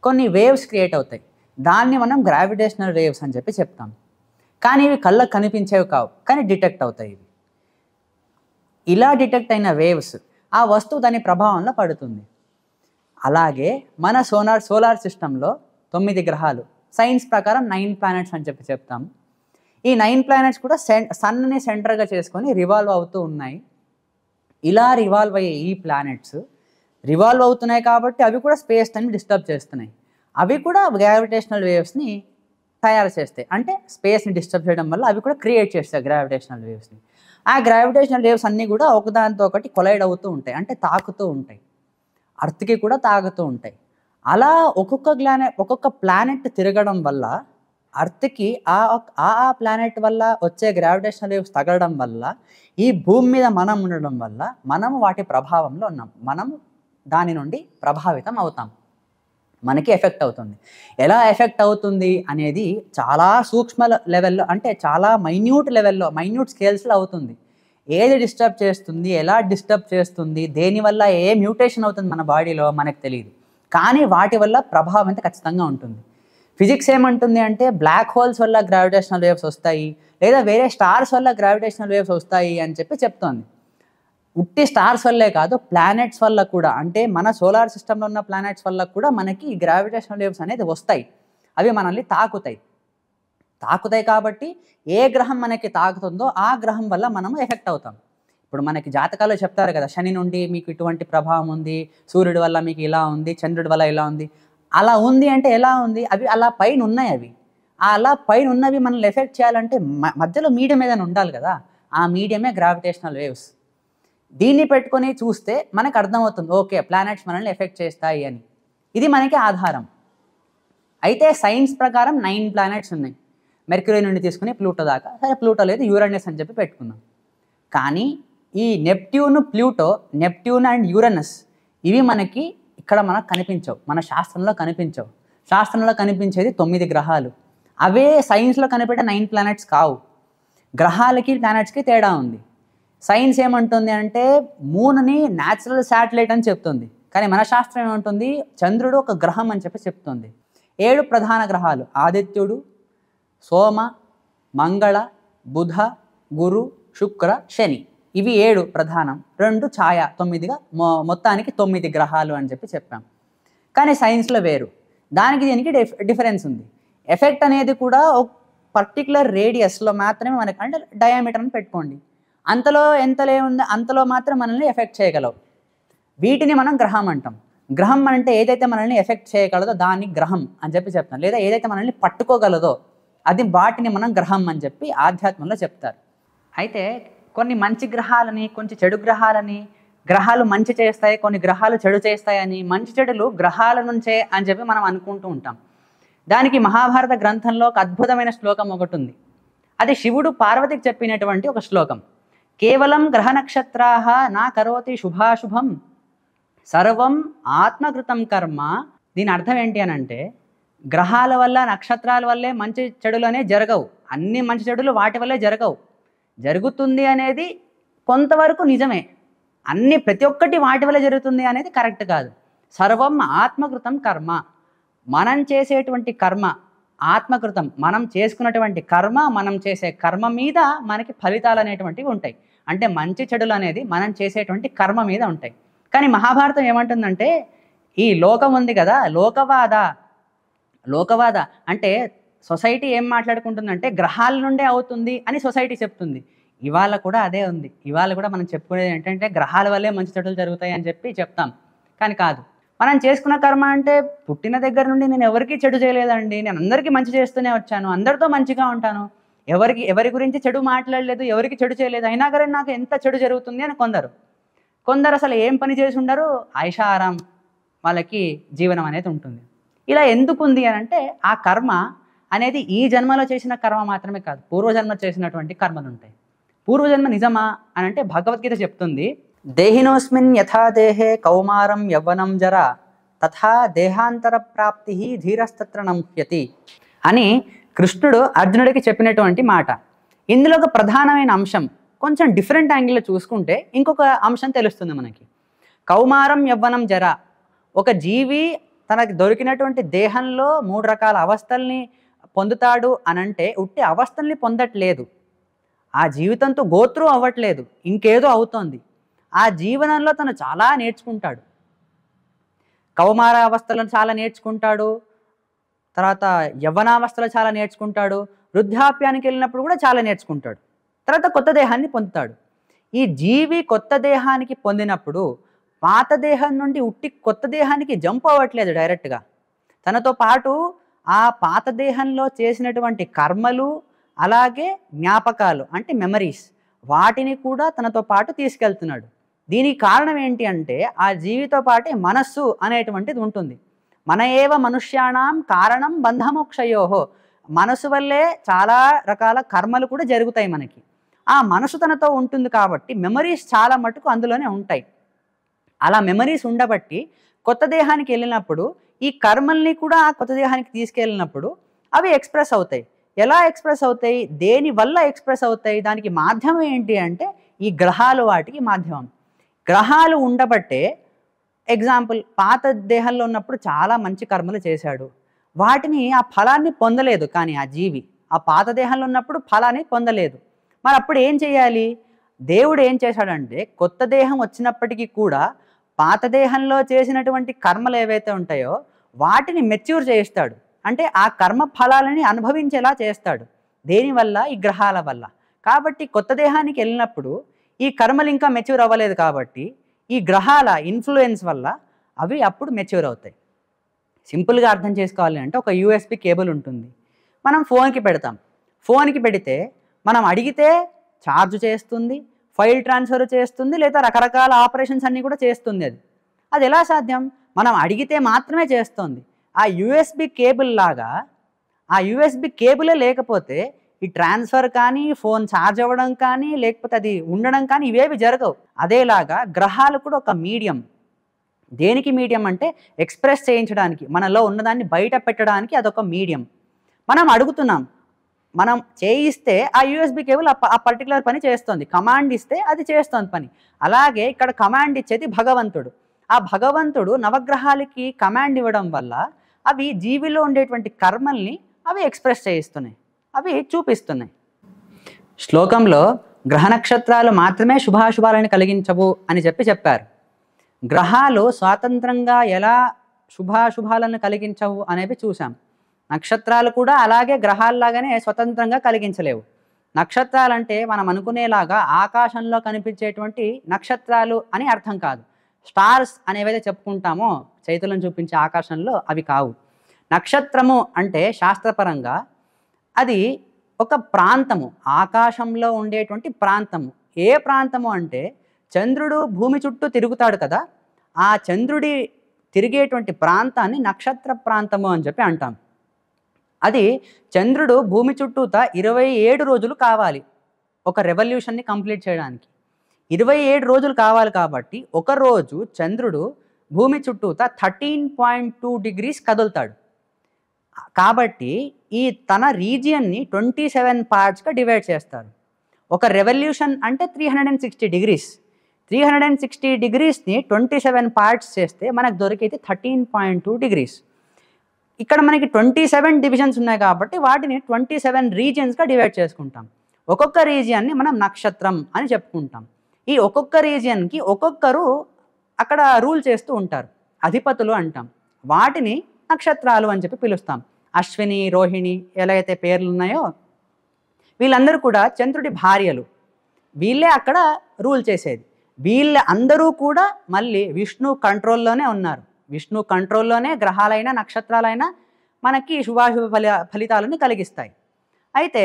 కొన్ని వేవ్స్ క్రియేట్ అవుతాయి. దాన్ని మనం గ్రావిటేషనల్ వేవ్స్ అని చెప్తాం. కానీ ఇవి కళ్ళకు కనిపించేవి కావు, కానీ డిటెక్ట్ అవుతాయి. ఇవి ఇలా డిటెక్ట్ అయిన వేవ్స్ ఆ వస్తువు దాని ప్రభావంలో పడుతుంది. అలాగే మన సోలార్ సిస్టంలో 9 గ్రహాలు, సైన్స్ ప్రకారం 9 ప్లానెట్స్ అని చెప్తాం. ఈ 9 ప్లానెట్స్ కూడా సన్ని సెంటర్గా చేసుకొని రివాల్వ్ అవుతూ ఉన్నాయి. ఇలా రివాల్వ్ అయ్యే ఈ ప్లానెట్స్ రివాల్వ్ అవుతున్నాయి కాబట్టి అవి కూడా స్పేస్ టైం డిస్టర్బ్ చేస్తున్నాయి. అవి కూడా గ్రావిటేషనల్ వేవ్స్ని తయారు చేస్తాయి. అంటే స్పేస్ని డిస్టర్బ్ చేయడం వల్ల అవి కూడా క్రియేట్ చేస్తాయి గ్రావిటేషనల్ వేవ్స్ని. ఆ గ్రావిటేషనల్ వేవ్స్ అన్నీ కూడా ఒకదానితో ఒకటి కొలైడ్ అవుతూ ఉంటాయి, అంటే తాకుతూ ఉంటాయి. అర్త్కి కూడా తాకుతూ ఉంటాయి. అలా ఒక్కొక్క ప్లానెట్ తిరగడం వల్ల అర్త్కి ఆ ప్లానెట్ వల్ల వచ్చే గ్రావిటేషనల్ వేవ్స్ తగలడం వల్ల ఈ భూమి మీద మనం ఉండడం వల్ల మనము వాటి ప్రభావంలో ఉన్నాం. మనం దాని నుండి ప్రభావితం అవుతాం, మనకి ఎఫెక్ట్ అవుతుంది. ఎలా ఎఫెక్ట్ అవుతుంది అనేది చాలా సూక్ష్మ లెవెల్లో, అంటే చాలా మైన్యూట్ లెవెల్లో, మైన్యూట్ స్కేల్స్లో అవుతుంది. ఏది డిస్టర్బ్ చేస్తుంది, ఎలా డిస్టర్బ్ చేస్తుంది, దేనివల్ల ఏ మ్యూటేషన్ అవుతుంది మన బాడీలో మనకు తెలియదు. కానీ వాటి వల్ల ప్రభావం అయితే ఖచ్చితంగా ఉంటుంది. ఫిజిక్స్ ఏమంటుంది అంటే బ్లాక్ హోల్స్ వల్ల గ్రావిటేషనల్ వేవ్స్ వస్తాయి, లేదా వేరే స్టార్స్ వల్ల గ్రావిటేషనల్ వేవ్స్ వస్తాయి అని చెప్తోంది. ఉట్టి స్టార్స్ వల్లే కాదు, ప్లానెట్స్ వల్ల కూడా, అంటే మన సోలార్ సిస్టంలో ఉన్న ప్లానెట్స్ వల్ల కూడా మనకి ఈ గ్రావిటేషనల్ వేవ్స్ అనేది వస్తాయి. అవి మనల్ని తాకుతాయి కాబట్టి ఏ గ్రహం మనకి తాకుతుందో ఆ గ్రహం వల్ల మనము ఎఫెక్ట్ అవుతాం. ఇప్పుడు మనకి జాతకాలు చెప్తారు కదా, శని నుండి మీకు ఇటువంటి ప్రభావం ఉంది, సూర్యుడి వల్ల మీకు ఇలా ఉంది, చంద్రుడి వల్ల ఇలా ఉంది. అలా ఉంది అంటే ఎలా ఉంది? అవి అలా పైన ఉన్నాయి. అవి అలా పైన ఉన్నవి మనల్ని ఎఫెక్ట్ చేయాలంటే మధ్యలో మీడియం ఏదైనా ఉండాలి కదా, ఆ మీడియమే గ్రావిటేషనల్ వేవ్స్. దీన్ని పెట్టుకొని చూస్తే మనకు అర్థమవుతుంది, ఓకే ప్లానెట్స్ మనల్ని ఎఫెక్ట్ చేస్తాయి అని. ఇది మనకి ఆధారం. అయితే సైన్స్ ప్రకారం 9 ప్లానెట్స్ ఉన్నాయి, మెర్క్యూరీ నుండి తీసుకుని ప్లూటో దాకా. సరే ప్లూటో లేదు, యూరేనస్ అని చెప్పి పెట్టుకుందాం. కానీ ఈ నెప్ట్యూన్ అండ్ యూరేనస్ ఇవి మనకి ఇక్కడ మనకు కనిపించవు, మన శాస్త్రంలో కనిపించవు. శాస్త్రంలో కనిపించేది 9 గ్రహాలు. అవే సైన్స్లో కనిపెట్టే 9 ప్లానెట్స్ కావు. గ్రహాలకి ప్లానెట్స్కి తేడా ఉంది. సైన్స్ ఏమంటుంది అంటే మూన్ని న్యాచురల్ శాటిలైట్ అని చెప్తుంది, కానీ మన శాస్త్రం ఏమంటుంది చంద్రుడు ఒక గ్రహం అని చెప్తుంది. 7 ప్రధాన గ్రహాలు ఆదిత్యుడు, సోమ, మంగళ, బుధ, గురు, శుక్ర, శని. ఇవి 7 ప్రధానం, 2 ఛాయ, 9గా మొత్తానికి 9 గ్రహాలు అని చెప్పాం. కానీ సైన్స్లో వేరు, దానికి దీనికి డిఫరెన్స్ ఉంది. ఎఫెక్ట్ అనేది కూడా ఒక పర్టికులర్ రేడియస్లో మాత్రమే మనకి, అంటే డయామీటర్ అని పెట్టుకోండి, అంతలో ఉంది అంతలో మాత్రం మనల్ని ఎఫెక్ట్ చేయగలవు. వీటిని మనం గ్రహం అంటాం. గ్రహం అంటే ఏదైతే మనల్ని ఎఫెక్ట్ చేయగలదో దాన్ని గ్రహం అని చెప్తాం, లేదా ఏదైతే మనల్ని పట్టుకోగలదో అది వాటిని మనం గ్రహం అని చెప్పి ఆధ్యాత్మంలో చెప్తారు. అయితే కొన్ని మంచి గ్రహాలని, కొన్ని చెడు గ్రహాలని, గ్రహాలు మంచి చేస్తాయి, కొన్ని గ్రహాలు చెడు చేస్తాయని, మంచి చెడులు గ్రహాల నుంచే అని చెప్పి మనం అనుకుంటూ ఉంటాం. దానికి మహాభారత గ్రంథంలో ఒక అద్భుతమైన శ్లోకం ఒకటి ఉంది. అది శివుడు పార్వతికి చెప్పినటువంటి ఒక శ్లోకం. కేవలం గ్రహ నక్షత్రాః నా కరోతి శుభాశుభం సర్వం ఆత్మకృతం కర్మ. దీని అర్థం ఏంటి అని అంటే, గ్రహాల వల్ల నక్షత్రాల వల్లే మంచి చెడులు అనేవి జరగవు, అన్ని మంచి చెడులు వాటి వల్లే జరగవు. జరుగుతుంది అనేది కొంతవరకు నిజమే, ప్రతి ఒక్కటి వాటి వల్ల జరుగుతుంది అనేది కరెక్ట్ కాదు. సర్వం ఆత్మకృతం కర్మ, మనం చేసేటువంటి కర్మ ఆత్మకృతం, మనం చేసుకున్నటువంటి కర్మ, మనం చేసే కర్మ మీద మనకి ఫలితాలు అనేటువంటివి ఉంటాయి. అంటే మంచి చెడులు అనేది మనం చేసేటువంటి కర్మ మీద ఉంటాయి. కానీ మహాభారతం ఏమంటుందంటే, ఈ లోకం ఉంది కదా, లోకవాద అంటే సొసైటీ ఏం మాట్లాడుకుంటుందంటే గ్రహాల నుండే అవుతుంది అని సొసైటీ చెప్తుంది. ఇవాళ కూడా అదే ఉంది. ఇవాళ కూడా మనం చెప్పుకునేది ఏంటంటే గ్రహాల వల్లే మంచి చెడులు జరుగుతాయి అని చెప్తాం. కానీ కాదు, మనం చేసుకున్న కర్మ అంటే పుట్టిన దగ్గర నుండి నేను ఎవరికి చెడు చేయలేదండి, నేను అందరికీ మంచి చేస్తూనే వచ్చాను, అందరితో మంచిగా ఉంటాను, ఎవరి గురించి చెడు మాట్లాడలేదు, ఎవరికి చెడు చేయలేదు, అయినా కానీ నాకు ఎంత చెడు జరుగుతుంది అని కొందరు అసలు ఏం పని చేసి ఉండరు, ఐషారాం వాళ్ళకి జీవనం అనేది ఉంటుంది. ఇలా ఎందుకుంది అని అంటే, ఆ కర్మ అనేది ఈ జన్మలో చేసిన కర్మ మాత్రమే కాదు, పూర్వజన్మ చేసినటువంటి కర్మలు ఉంటాయి. పూర్వజన్మ నిజమా అని అంటే భగవద్గీత చెప్తుంది, దేహినోస్మిన్ యథా దేహే కౌమారం యవ్వనం జరా తథా దేహాంతర ప్రాప్తి ధీరస్తత్ర నముహ్యతి అని కృష్ణుడు అర్జునుడికి చెప్పినటువంటి మాట. ఇందులో ఒక ప్రధానమైన అంశం, కొంచెం డిఫరెంట్ యాంగిల్లో చూసుకుంటే ఇంకొక అంశం తెలుస్తుంది మనకి. కౌమారం యవ్వనం జరా, ఒక జీవి తనకి దొరికినటువంటి దేహంలో 3 రకాల అవస్థల్ని పొందుతాడు అనంటే ఉట్టి అవస్థల్ని పొందట్లేదు, ఆ జీవితంతో గోత్రు అవ్వట్లేదు, ఇంకేదో అవుతోంది. ఆ జీవనంలో తను చాలా నేర్చుకుంటాడు. కౌమారావస్థలను చాలా నేర్చుకుంటాడు, తర్వాత యవ్వనావస్థలో చాలా నేర్చుకుంటాడు, వృద్ధాప్యానికి వెళ్ళినప్పుడు కూడా చాలా నేర్చుకుంటాడు, తర్వాత కొత్త దేహాన్ని పొందుతాడు. ఈ జీవి కొత్త దేహానికి పొందినప్పుడు పాత దేహం నుండి ఉట్టి కొత్త దేహానికి జంప్ అవ్వట్లేదు డైరెక్ట్గా. తనతో పాటు ఆ పాత దేహంలో చేసినటువంటి కర్మలు, అలాగే జ్ఞాపకాలు అంటే మెమరీస్, వాటిని కూడా తనతో పాటు తీసుకెళ్తున్నాడు. దీనికి కారణం ఏంటి అంటే ఆ జీవితో పాటే మనస్సు అనేటువంటిది ఉంటుంది. మన ఏవ మనుష్యాణం కారణం బంధమోక్షయోహో. మనసు వల్లే చాలా రకాల కర్మలు కూడా జరుగుతాయి మనకి. ఆ మనసు తనతో ఉంటుంది కాబట్టి మెమరీస్ చాలా మటుకు అందులోనే ఉంటాయి. అలా మెమరీస్ ఉండబట్టి కొత్త దేహానికి వెళ్ళినప్పుడు ఈ కర్మల్ని కూడా ఆ కొత్త దేహానికి తీసుకెళ్ళినప్పుడు అవి ఎక్స్ప్రెస్ అవుతాయి. ఎలా ఎక్స్ప్రెస్ అవుతాయి, దేని వల్ల ఎక్స్ప్రెస్ అవుతాయి, దానికి మాధ్యమం ఏంటి అంటే ఈ గ్రహాలు వాటికి మాధ్యమం. గ్రహాలు ఉండబట్టే ఎగ్జాంపుల్ పాత దేహంలో ఉన్నప్పుడు చాలా మంచి కర్మలు చేశాడు, వాటిని ఆ ఫలాన్ని పొందలేదు. కానీ ఆ జీవి ఆ పాత దేహంలో ఉన్నప్పుడు ఫలాన్ని పొందలేదు. మరి అప్పుడు ఏం చేయాలి? దేవుడు ఏం చేశాడంటే కొత్త దేహం వచ్చినప్పటికీ కూడా పాత దేహంలో చేసినటువంటి కర్మలు ఏవైతే ఉంటాయో వాటిని మెచ్యూర్ చేయిస్తాడు. అంటే ఆ కర్మ ఫలాలని అనుభవించేలా చేస్తాడు. దేనివల్ల? ఈ గ్రహాల వల్ల. కాబట్టి కొత్త దేహానికి వెళ్ళినప్పుడు ఈ కర్మలు ఇంకా మెచ్యూర్ అవ్వలేదు కాబట్టి ఈ గ్రహాల ఇన్ఫ్లుయెన్స్ వల్ల అవి అప్పుడు మెచ్యూర్ అవుతాయి. సింపుల్గా అర్థం చేసుకోవాలి అంటే ఒక యూఎస్బి కేబుల్ ఉంటుంది, మనం ఫోన్కి పెడతాం. ఫోన్కి పెడితే మనం అడిగితే ఛార్జ్ చేస్తుంది, ఫైల్ ట్రాన్స్ఫర్ చేస్తుంది, లేదా రకరకాల ఆపరేషన్స్ అన్నీ కూడా చేస్తుంది. అది ఎలా సాధ్యం? మనం అడిగితే మాత్రమే చేస్తుంది. ఆ యూఎస్బి కేబుల్ లాగా ఆ యూఎస్బి కేబులే లేకపోతే ఈ ట్రాన్స్ఫర్ కానీ, ఫోన్ ఛార్జ్ అవ్వడం కానీ, లేకపోతే అది ఉండడం కానీ ఇవేవి జరగవు. అదేలాగా గ్రహాలు కూడా ఒక మీడియం. దేనికి మీడియం అంటే ఎక్స్ప్రెస్ చేయించడానికి, మనలో ఉన్నదాన్ని బయట పెట్టడానికి అదొక మీడియం. మనం అడుగుతున్నాం, మనం చేయిస్తే ఆ యూఎస్బి కేబుల్ ఆ పర్టికులర్ పని చేస్తుంది, కమాండ్ ఇస్తే అది చేస్తుంది పని. అలాగే ఇక్కడ కమాండ్ ఇచ్చేది భగవంతుడు. ఆ భగవంతుడు నవగ్రహాలకి కమాండ్ ఇవ్వడం వల్ల అవి జీవిలో ఉండేటువంటి కర్మల్ని అవి ఎక్స్ప్రెస్ చేయిస్తున్నాయి, అవి చూపిస్తున్నాయి. శ్లోకంలో గ్రహ నక్షత్రాలు మాత్రమే శుభాశుభాలను కలిగించవు అని చెప్పారు. గ్రహాలు స్వాతంత్రంగా ఎలా శుభాశుభాలను కలిగించవు అనేవి చూసాం. నక్షత్రాలు కూడా అలాగే గ్రహాల్లాగానే స్వతంత్రంగా కలిగించలేవు. నక్షత్రాలంటే మనం అనుకునేలాగా ఆకాశంలో కనిపించేటువంటి నక్షత్రాలు అని అర్థం కాదు. స్టార్స్ అనేవైతే చెప్పుకుంటామో చైతన్యం చూపించే ఆకాశంలో అవి కావు. నక్షత్రము అంటే శాస్త్రపరంగా అది ఒక ప్రాంతము, ఆకాశంలో ఉండేటువంటి ప్రాంతము. ఏ ప్రాంతము అంటే చంద్రుడు భూమి చుట్టూ తిరుగుతాడు కదా, ఆ చంద్రుడి తిరిగేటువంటి ప్రాంతాన్ని నక్షత్ర ప్రాంతము అని అంటాం. అది చంద్రుడు భూమి చుట్టూత 27 రోజులు కావాలి ఒక రెవల్యూషన్ని కంప్లీట్ చేయడానికి. 27 రోజులు కావాలి కాబట్టి ఒక రోజు చంద్రుడు భూమి చుట్టూత 13.2 degrees కదులుతాడు. కాబట్టి ఈ తన రీజియన్ని 27 పార్ట్స్గా డివైడ్ చేస్తారు. ఒక రెవల్యూషన్ అంటే 360 degrees. 360 degreesని 27 పార్ట్స్ చేస్తే మనకు దొరికేది 13.2 degrees. ఇక్కడ మనకి 27 డివిజన్స్ ఉన్నాయి కాబట్టి వాటిని 27 రీజియన్స్గా డివైడ్ చేసుకుంటాం. ఒక్కొక్క రీజియన్ని మనం నక్షత్రం అని చెప్పుకుంటాం. ఈ ఒక్కొక్క రీజియన్కి ఒక్కొక్కరు అక్కడ రూల్ చేస్తూ ఉంటారు, అధిపతులు అంటాం. వాటిని నక్షత్రాలు అని పిలుస్తాం. అశ్విని, రోహిణి ఎలా అయితే పేర్లు ఉన్నాయో వీళ్ళందరూ కూడా చంద్రుడి భార్యలు. వీళ్ళే అక్కడ రూల్ చేసేది. వీళ్ళ అందరూ కూడా మళ్ళీ విష్ణు కంట్రోల్లోనే ఉన్నారు. విష్ణు కంట్రోల్లోనే గ్రహాలైనా నక్షత్రాలైనా మనకి శుభాశుభ ఫలితాలను కలిగిస్తాయి. అయితే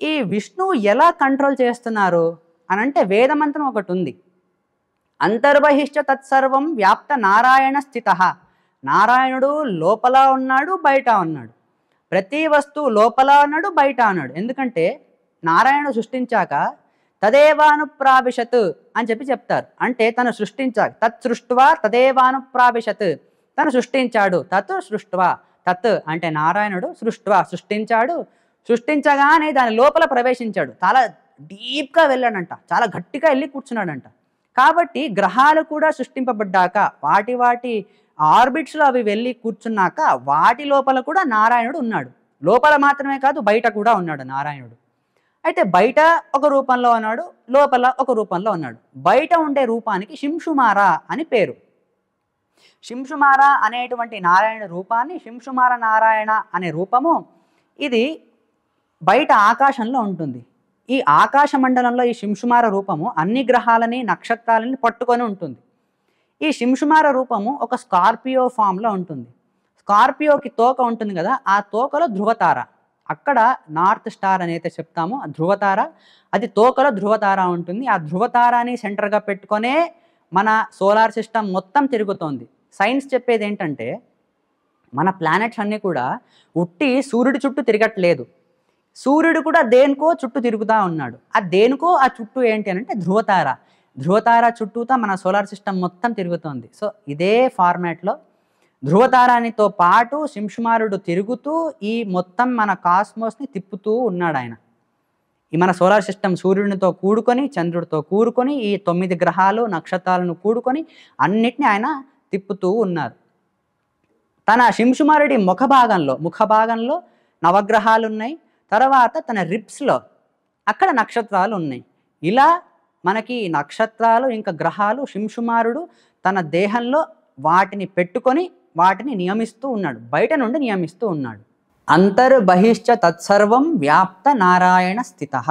ఈ విష్ణువు ఎలా కంట్రోల్ చేస్తున్నారు అనంటే వేదమంత్రం ఒకటి ఉంది. అంతర్బహిష్ట తత్సర్వం వ్యాప్త నారాయణ స్థిత. నారాయణుడు లోపల ఉన్నాడు, బయట ఉన్నాడు. ప్రతి వస్తువు లోపల ఉన్నాడు, బయట ఉన్నాడు. ఎందుకంటే నారాయణుడు సృష్టించాక తదేవానుప్రావిశత్ అని చెప్తారు. అంటే తను సృష్టించాక తత్ సృష్ట్వా తదేవానుప్రావిశత్, తను సృష్టించాడు. తత్ సృష్ట్వా, తత్ అంటే నారాయణుడు, సృష్ట్వా సృష్టించాడు. సృష్టించగానే దాని లోపల ప్రవేశించాడు. చాలా డీప్గా వెళ్ళాడంట, చాలా గట్టిగా వెళ్ళి కూర్చున్నాడంట. కాబట్టి గ్రహాలు కూడా సృష్టింపబడ్డాక వాటి వాటి ఆర్బిట్స్లో అవి వెళ్ళి కూర్చున్నాక వాటి లోపల కూడా నారాయణుడు ఉన్నాడు. లోపల మాత్రమే కాదు, బయట కూడా ఉన్నాడు నారాయణుడు. అయితే బయట ఒక రూపంలో ఉన్నాడు, లోపల ఒక రూపంలో ఉన్నాడు. బయట ఉండే రూపానికి శింషుమార అని పేరు. శింషుమార అనేటువంటి నారాయణ రూపాన్ని శింషుమార నారాయణ అనే రూపము ఇది బయట ఆకాశంలో ఉంటుంది. ఈ ఆకాశ మండలంలో ఈ శింషుమార రూపము అన్ని గ్రహాలని నక్షత్రాలని పట్టుకొని ఉంటుంది. ఈ శింషుమార రూపము ఒక స్కార్పియో ఫామ్లో ఉంటుంది. స్కార్పియోకి తోక ఉంటుంది కదా, ఆ తోకలో ధృవతార, అక్కడ నార్త్ స్టార్ అని అయితే చెప్తామో ఆ ధృవతార, అది తోకలో ధృవతార ఉంటుంది. ఆ ధృవతారాని సెంటర్గా పెట్టుకొనే మన సోలార్ సిస్టమ్ మొత్తం తిరుగుతోంది. సైన్స్ చెప్పేది ఏంటంటే మన ప్లానెట్స్ అన్నీ కూడా ఉట్టి సూర్యుడి చుట్టూ తిరగట్లేదు, సూర్యుడు కూడా దేనికో చుట్టూ తిరుగుతూ ఉన్నాడు. ఆ దేనికో ఆ చుట్టూ ఏంటి అని అంటే ధృవతార. ధృవతార చుట్టూతా మన సోలార్ సిస్టమ్ మొత్తం తిరుగుతోంది. సో ఇదే ఫార్మాట్లో ధృవతారానితో పాటు శింషుమారుడు తిరుగుతూ ఈ మొత్తం మన కాస్మోస్ని తిప్పుతూ ఉన్నాడు ఆయన. ఈ మన సోలార్ సిస్టమ్ సూర్యునితో కూడుకొని, చంద్రుడితో కూడుకొని, ఈ 9 గ్రహాలు నక్షత్రాలను కూడుకొని అన్నిటిని ఆయన తిప్పుతూ ఉన్నారు. తన శింషుమారుడి ముఖ భాగంలో నవగ్రహాలు ఉన్నాయి. తర్వాత తన రిప్స్లో అక్కడ నక్షత్రాలు ఉన్నాయి. ఇలా మనకి నక్షత్రాలు ఇంకా గ్రహాలు శింషుమారుడు తన దేహంలో వాటిని పెట్టుకొని వాటిని నియమిస్తూ ఉన్నాడు, బయట నుండి నియమిస్తూ ఉన్నాడు. అంతర్బహిశ్చ తత్సర్వం వ్యాప్త నారాయణ స్థితః.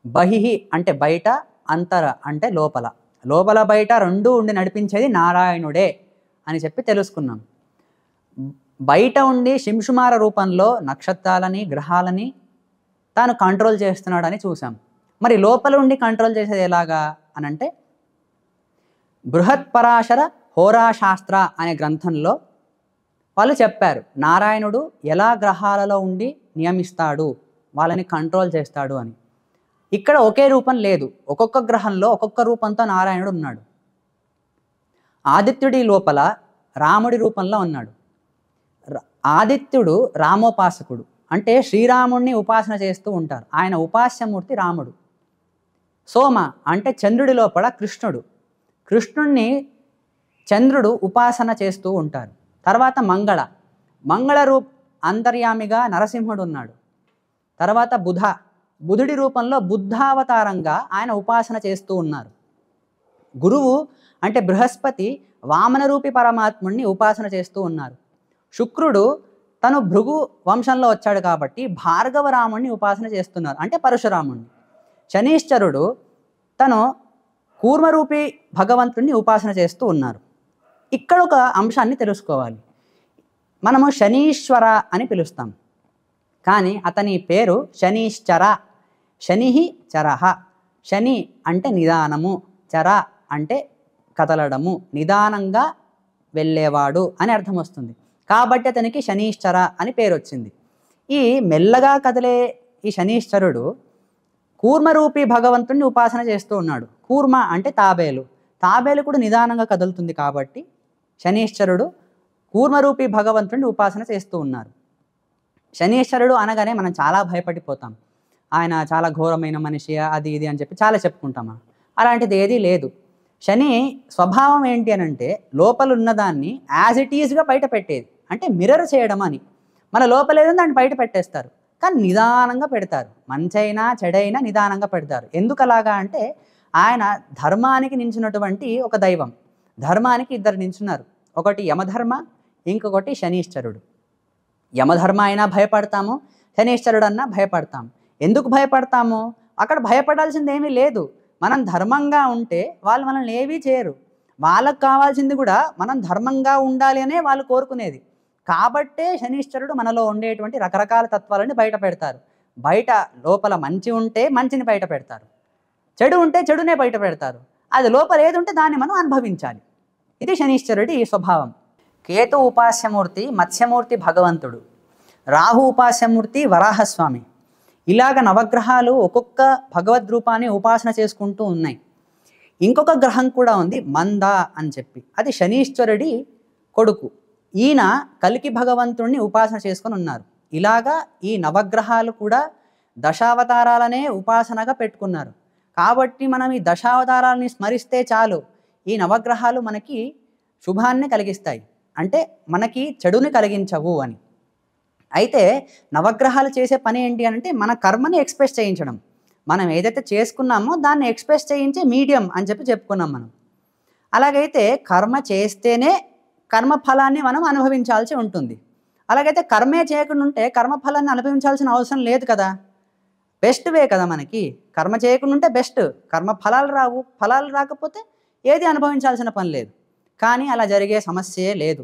బహిః అంటే బయట, అంతర అంటే లోపల, లోపల బయట రెండూ ఉండి నడిపించేది నారాయణుడే అని చెప్పి తెలుసుకున్నాం. బయట ఉండి శింషుమార రూపంలో నక్షత్రాలని గ్రహాలని తాను కంట్రోల్ చేస్తున్నాడని చూసాం. మరి లోపల ఉండి కంట్రోల్ చేసేది ఎలాగా అనంటే బృహత్పరాశర హోరాశాస్త్ర అనే గ్రంథంలో వాళ్ళు చెప్పారు నారాయణుడు ఎలా గ్రహాలలో ఉండి నియమిస్తాడు, వాళ్ళని కంట్రోల్ చేస్తాడు అని. ఇక్కడ ఒకే రూపం లేదు, ఒక్కొక్క గ్రహంలో ఒక్కొక్క రూపంతో నారాయణుడు ఉన్నాడు. ఆదిత్యుడి లోపల రాముడి రూపంలో ఉన్నాడు. ఆదిత్యుడు రామోపాసకుడు, అంటే శ్రీరాముడిని ఉపాసన చేస్తూ ఉంటారు, ఆయన ఉపాస్యమూర్తి రాముడు. సోమ అంటే చంద్రుడి లోపల కృష్ణుడు, కృష్ణుణ్ణి చంద్రుడు ఉపాసన చేస్తూ ఉంటారు. తర్వాత మంగళ అంతర్యామిగా నరసింహుడు ఉన్నాడు. తర్వాత బుధుడి రూపంలో బుద్ధావతారంగా ఆయన ఉపాసన చేస్తూ ఉన్నారు. గురువు అంటే బృహస్పతి వామన రూపి పరమాత్ముడిని ఉపాసన చేస్తూ ఉన్నారు. శుక్రుడు తను భృగు వంశంలో వచ్చాడు కాబట్టి భార్గవ రాముడిని ఉపాసన చేస్తున్నారు, అంటే పరశురాముడిని. శనీశ్వరుడు తను కూర్మరూపి భగవంతుడిని ఉపాసన చేస్తూ ఉన్నారు. ఇక్కడ ఒక అంశాన్ని తెలుసుకోవాలి. మనము శనీశ్వర అని పిలుస్తాం, కానీ అతని పేరు శనీశ్చర. శని చరహ. శని అంటే నిదానము, చర అంటే కదలడము, నిదానంగా వెళ్ళేవాడు అని అర్థం వస్తుంది. కాబట్టి అతనికి శనీశ్చర అని పేరు వచ్చింది. ఈ మెల్లగా కదిలే ఈ శనీశ్వరుడు కూర్మరూపి భగవంతుడిని ఉపాసన చేస్తూ ఉన్నాడు. కూర్మ అంటే తాబేలు కూడా నిదానంగా కదులుతుంది కాబట్టి శనీశ్వరుడు కూర్మరూపి భగవంతుడిని ఉపాసన చేస్తూ ఉన్నారు. శనీశ్వరుడు అనగానే మనం చాలా భయపడిపోతాం, ఆయన చాలా ఘోరమైన మనిషి అది ఇది అని చెప్పి చాలా చెప్పుకుంటాం. అలాంటిది ఏదీ లేదు. శని స్వభావం ఏంటి అని అంటే లోపల ఉన్నదాన్ని యాజ్ ఇట్ ఈజ్గా బయట పెట్టేది, అంటే మిర్రర్ చేయడం అని. మన లోపల ఏదో దాన్ని బయట పెట్టేస్తారు, కానీ నిదానంగా పెడతారు. మంచైనా చెడైనా నిదానంగా పెడతారు. ఎందుకు అలాగా అంటే ఆయన ధర్మానికి నించున్నటువంటి ఒక దైవం. ధర్మానికి ఇద్దరు నించున్నారు, ఒకటి యమధర్మ, ఇంకొకటి శనీశ్వరుడు. యమధర్మ అయినా భయపడతాము, శనీశ్వరుడు అన్నా భయపడతాము. ఎందుకు భయపడతాము? అక్కడ భయపడాల్సింది ఏమీ లేదు. మనం ధర్మంగా ఉంటే వాళ్ళు మనల్ని ఏవీ చేయరు. వాళ్ళకు కావాల్సింది కూడా మనం ధర్మంగా ఉండాలి అనే వాళ్ళు కోరుకునేది. కాబట్టే శనీశ్వరుడు మనలో ఉండేటువంటి రకరకాల తత్వాలని బయట పెడతారు. బయట లోపల మంచి ఉంటే మంచిని బయట పెడతారు, చెడు ఉంటే చెడునే బయట పెడతారు. అది లోపల ఏది ఉంటే దాన్ని మనం అనుభవించాలి. ఇది శనీశ్వరుడి స్వభావం. కేతు ఉపాస్యమూర్తి మత్స్యమూర్తి భగవంతుడు, రాహు ఉపాస్యమూర్తి వరాహస్వామి. ఇలాగ నవగ్రహాలు ఒక్కొక్క భగవద్రూపాన్ని ఉపాసన చేసుకుంటూ ఉన్నాయి. ఇంకొక గ్రహం కూడా ఉంది మంద అని చెప్పి, అది శనీశ్వరుడి కొడుకు. ఈయన కలికి భగవంతుడిని ఉపాసన చేసుకొని ఉన్నారు. ఇలాగా ఈ నవగ్రహాలు కూడా దశావతారాలనే ఉపాసనగా పెట్టుకున్నారు. కాబట్టి మనం ఈ దశావతారాలని స్మరిస్తే చాలు, ఈ నవగ్రహాలు మనకి శుభాన్ని కలిగిస్తాయి, అంటే మనకి చెడుని కలిగించవు అని. అయితే నవగ్రహాలు చేసే పని ఏంటి అంటే మన కర్మని ఎక్స్ప్రెస్ చేయించడం. మనం ఏదైతే చేసుకున్నామో దాన్ని ఎక్స్ప్రెస్ చేయించే మీడియం అని చెప్పి చెప్పుకున్నాం మనం. అలాగైతే కర్మ చేస్తేనే కర్మఫలాన్ని మనం అనుభవించాల్సి ఉంటుంది. అలాగైతే కర్మే చేయకుండా ఉంటే కర్మఫలాన్ని అనుభవించాల్సిన అవసరం లేదు కదా. బెస్ట్ వే కదా మనకి, కర్మ చేయకుండా ఉంటే బెస్ట్. కర్మ ఫలాలు రావు, ఫలాలు రాకపోతే ఏది అనుభవించాల్సిన పని లేదు. కానీ అలా జరిగే సమస్యే లేదు.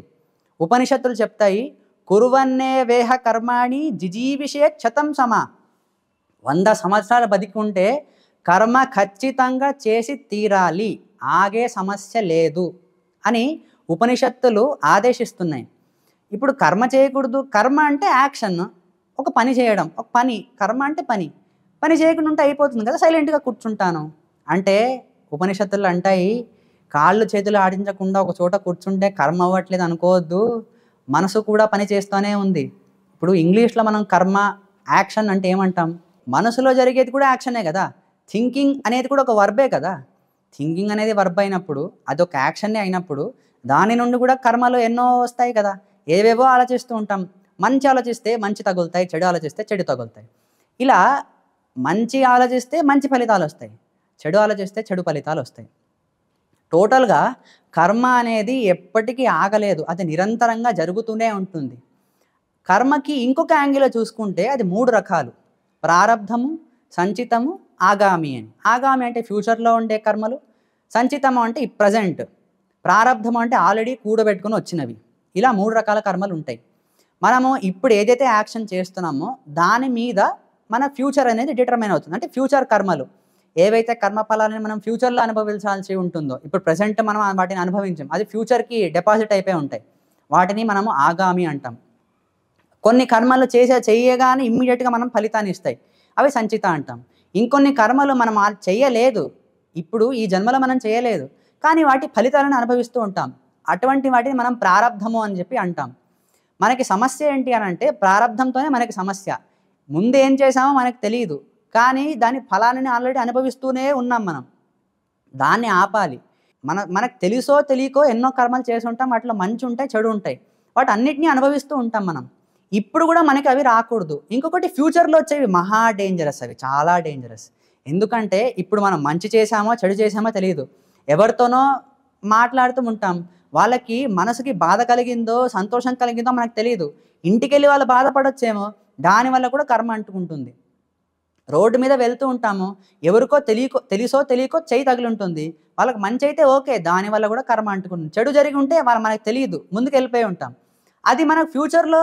ఉపనిషత్తులు చెప్తాయి, కురువన్నే వేహ కర్మాణి జిజీవిషే క్షతం సమా. 100 సంవత్సరాలు బతికుంటే కర్మ ఖచ్చితంగా చేసి తీరాలి, ఆగే సమస్య లేదు అని ఉపనిషత్తులు ఆదేశిస్తున్నాయి. ఇప్పుడు కర్మ చేయకూడదు, కర్మ అంటే యాక్షన్, ఒక పని చేయడం, ఒక పని. కర్మ అంటే పని. పని చేయకుండా ఉంటే అయిపోతుంది కదా, సైలెంట్గా కూర్చుంటాను అంటే ఉపనిషత్తులు అంటాయి, కాళ్ళు చేతులు ఆడించకుండా ఒక చోట కూర్చుంటే కర్మ అవ్వట్లేదు అనుకోవద్దు, మనసు కూడా పని చేస్తూనే ఉంది. ఇప్పుడు ఇంగ్లీష్లో మనం కర్మ, యాక్షన్ అంటే ఏమంటాం? మనసులో జరిగేది కూడా యాక్షనే కదా. థింకింగ్ అనేది కూడా ఒక వర్బే కదా. థింకింగ్ అనేది వర్బ్ అయినప్పుడు అదొక యాక్షనే అయినప్పుడు దాని నుండి కూడా కర్మలు ఎన్నో వస్తాయి కదా. ఏవేవో ఆలోచిస్తూ ఉంటాం. మంచి ఆలోచిస్తే మంచి తగులుతాయి, చెడు ఆలోచిస్తే చెడు తగులుతాయి. ఇలా మంచి ఆలోచిస్తే మంచి ఫలితాలు వస్తాయి, చెడు ఆలోచిస్తే చెడు ఫలితాలు వస్తాయి. టోటల్గా కర్మ అనేది ఎప్పటికీ ఆగలేదు, అది నిరంతరంగా జరుగుతూనే ఉంటుంది. కర్మకి ఇంకొక యాంగిల్లో చూసుకుంటే అది 3 రకాలు: ప్రారబ్ధము, సంచితము, ఆగామి అని. ఆగామి అంటే ఫ్యూచర్లో ఉండే కర్మలు, సంచితము అంటే ఈ ప్రజెంట్, ప్రారబ్ధము అంటే ఆల్రెడీ కూడబెట్టుకుని వచ్చినవి. ఇలా 3 రకాల కర్మలు ఉంటాయి. మనము ఇప్పుడు ఏదైతే యాక్షన్ చేస్తున్నామో దాని మీద మన ఫ్యూచర్ అనేది డిటర్మైన్ అవుతుంది. అంటే ఫ్యూచర్ కర్మలు ఏవైతే కర్మఫలాలని మనం ఫ్యూచర్లో అనుభవించాల్సి ఉంటుందో, ఇప్పుడు ప్రజెంట్ మనం వాటిని అనుభవించాం, అది ఫ్యూచర్కి డిపాజిట్ అయిపోయి ఉంటాయి. వాటిని మనము ఆగామి అంటాం. కొన్ని కర్మలు చేయగానే ఇమ్మీడియట్గా మనం ఫలితాన్ని ఇస్తాయి, అవి సంచిత అంటాం. ఇంకొన్ని కర్మలు మనం చేయలేదు, ఇప్పుడు ఈ జన్మలో మనం చేయలేదు, కానీ వాటి ఫలితాలను అనుభవిస్తూ ఉంటాం, అటువంటి వాటిని మనం ప్రారబ్ధము అని చెప్పి అంటాం. మనకి సమస్య ఏంటి అని అంటే ప్రారబ్ధంతోనే మనకి సమస్య. ముందు ఏం చేసామో మనకు తెలియదు, కానీ దాని ఫలాన్ని ఆల్రెడీ అనుభవిస్తూనే ఉన్నాం మనం. దాన్ని ఆపాలి. మనకు తెలుసో తెలియకో ఎన్నో కర్మలు చేసి ఉంటాం, వాటిలో మంచి ఉంటాయి, చెడు ఉంటాయి, వాటి అన్నిటినీ అనుభవిస్తూ ఉంటాం మనం. ఇప్పుడు కూడా మనకి అవి రాకూడదు. ఇంకొకటి ఫ్యూచర్లో వచ్చేవి మహా డేంజరస్, అవి చాలా డేంజరస్. ఎందుకంటే ఇప్పుడు మనం మంచి చేసామో చెడు చేసామో తెలియదు, ఎవరితోనో మాట్లాడుతూ ఉంటాం, వాళ్ళకి మనసుకి బాధ కలిగిందో సంతోషం కలిగిందో మనకు తెలియదు, ఇంటికి వెళ్ళి వాళ్ళు బాధపడొచ్చేమో, దానివల్ల కూడా కర్మ అంటుకుంటుంది. రోడ్డు మీద వెళ్తూ ఉంటాము, ఎవరికో తెలుసో తెలియకో చెయ్యి తగిలి ఉంటుంది, వాళ్ళకి మంచి అయితే ఓకే, దానివల్ల కూడా కర్మ అంటుకుంటుంది. చెడు జరిగి ఉంటే మనకు తెలియదు, ముందుకు వెళ్ళిపోయి ఉంటాం, అది మనకు ఫ్యూచర్లో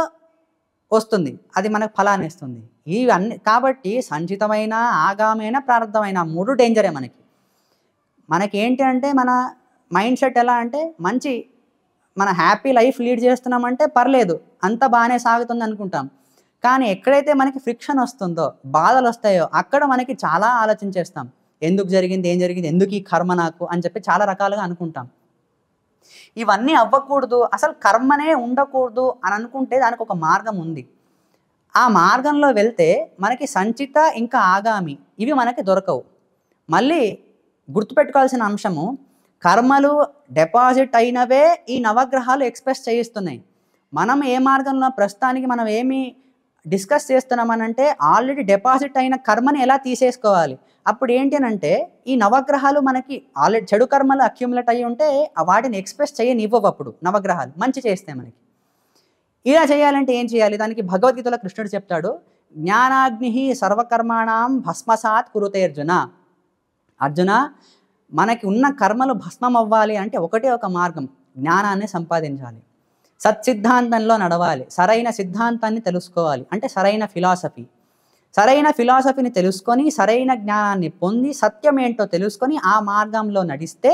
వస్తుంది, అది మనకు ఫలాన్ని ఇస్తుంది. ఇవన్నీ కాబట్టి సంచితమైన, ఆగామైన, ప్రారంధమైన 3 డేంజరే మనకి ఏంటి అంటే మన మైండ్ సెట్ ఎలా అంటే మంచి, మన హ్యాపీ లైఫ్ లీడ్ చేస్తున్నామంటే పర్లేదు, అంత బాగానే సాగుతుంది అనుకుంటాం. కానీ ఎక్కడైతే మనకి ఫ్రిక్షన్ వస్తుందో, బాధలు వస్తాయో, అక్కడ మనకి చాలా ఆలోచించేస్తాం, ఎందుకు జరిగింది, ఏం జరిగింది, ఎందుకు ఈ కర్మ నాకు అని చెప్పి చాలా రకాలుగా అనుకుంటాం. ఇవన్నీ అవ్వకూడదు, అసలు కర్మనే ఉండకూడదు అని అనుకుంటే దానికి ఒక మార్గం ఉంది. ఆ మార్గంలో వెళ్తే మనకి సంచిత ఇంకా ఆగామి ఇవి మనకి దొరకవు. మళ్ళీ గుర్తుపెట్టుకోవాల్సిన అంశము, కర్మలు డిపాజిట్ అయినవే ఈ నవగ్రహాలు ఎక్స్ప్రెస్ చేయిస్తున్నాయి. మనం ఏ మార్గంలో ప్రస్తుతానికి మనం ఏమి డిస్కస్ చేస్తున్నామనంటే ఆల్రెడీ డిపాజిట్ అయిన కర్మని ఎలా తీసేసుకోవాలి. అప్పుడు ఏంటి అంటే ఈ నవగ్రహాలు మనకి ఆల్రెడీ చెడు కర్మలు అక్యుములేట్ అయ్యి ఉంటే వాటిని ఎక్స్ప్రెస్ చేయనివ్వవు అప్పుడు నవగ్రహాలు, మంచి చేస్తే మనకి. ఇలా చేయాలంటే ఏం చేయాలి? దానికి భగవద్గీతలో కృష్ణుడు చెప్తాడు, జ్ఞానాగ్ని సర్వకర్మాణం భస్మసాత్ కురుతే అర్జున. అర్జున, మనకి ఉన్న కర్మలు భస్మం అవ్వాలి అంటే ఒకటే ఒక మార్గం, జ్ఞానాన్ని సంపాదించాలి, సత్సిద్ధాంతంలో నడవాలి, సరైన సిద్ధాంతాన్ని తెలుసుకోవాలి, అంటే సరైన ఫిలాసఫీ. సరైన ఫిలాసఫీని తెలుసుకొని సరైన జ్ఞానాన్ని పొంది సత్యం ఏంటో తెలుసుకొని ఆ మార్గంలో నడిస్తే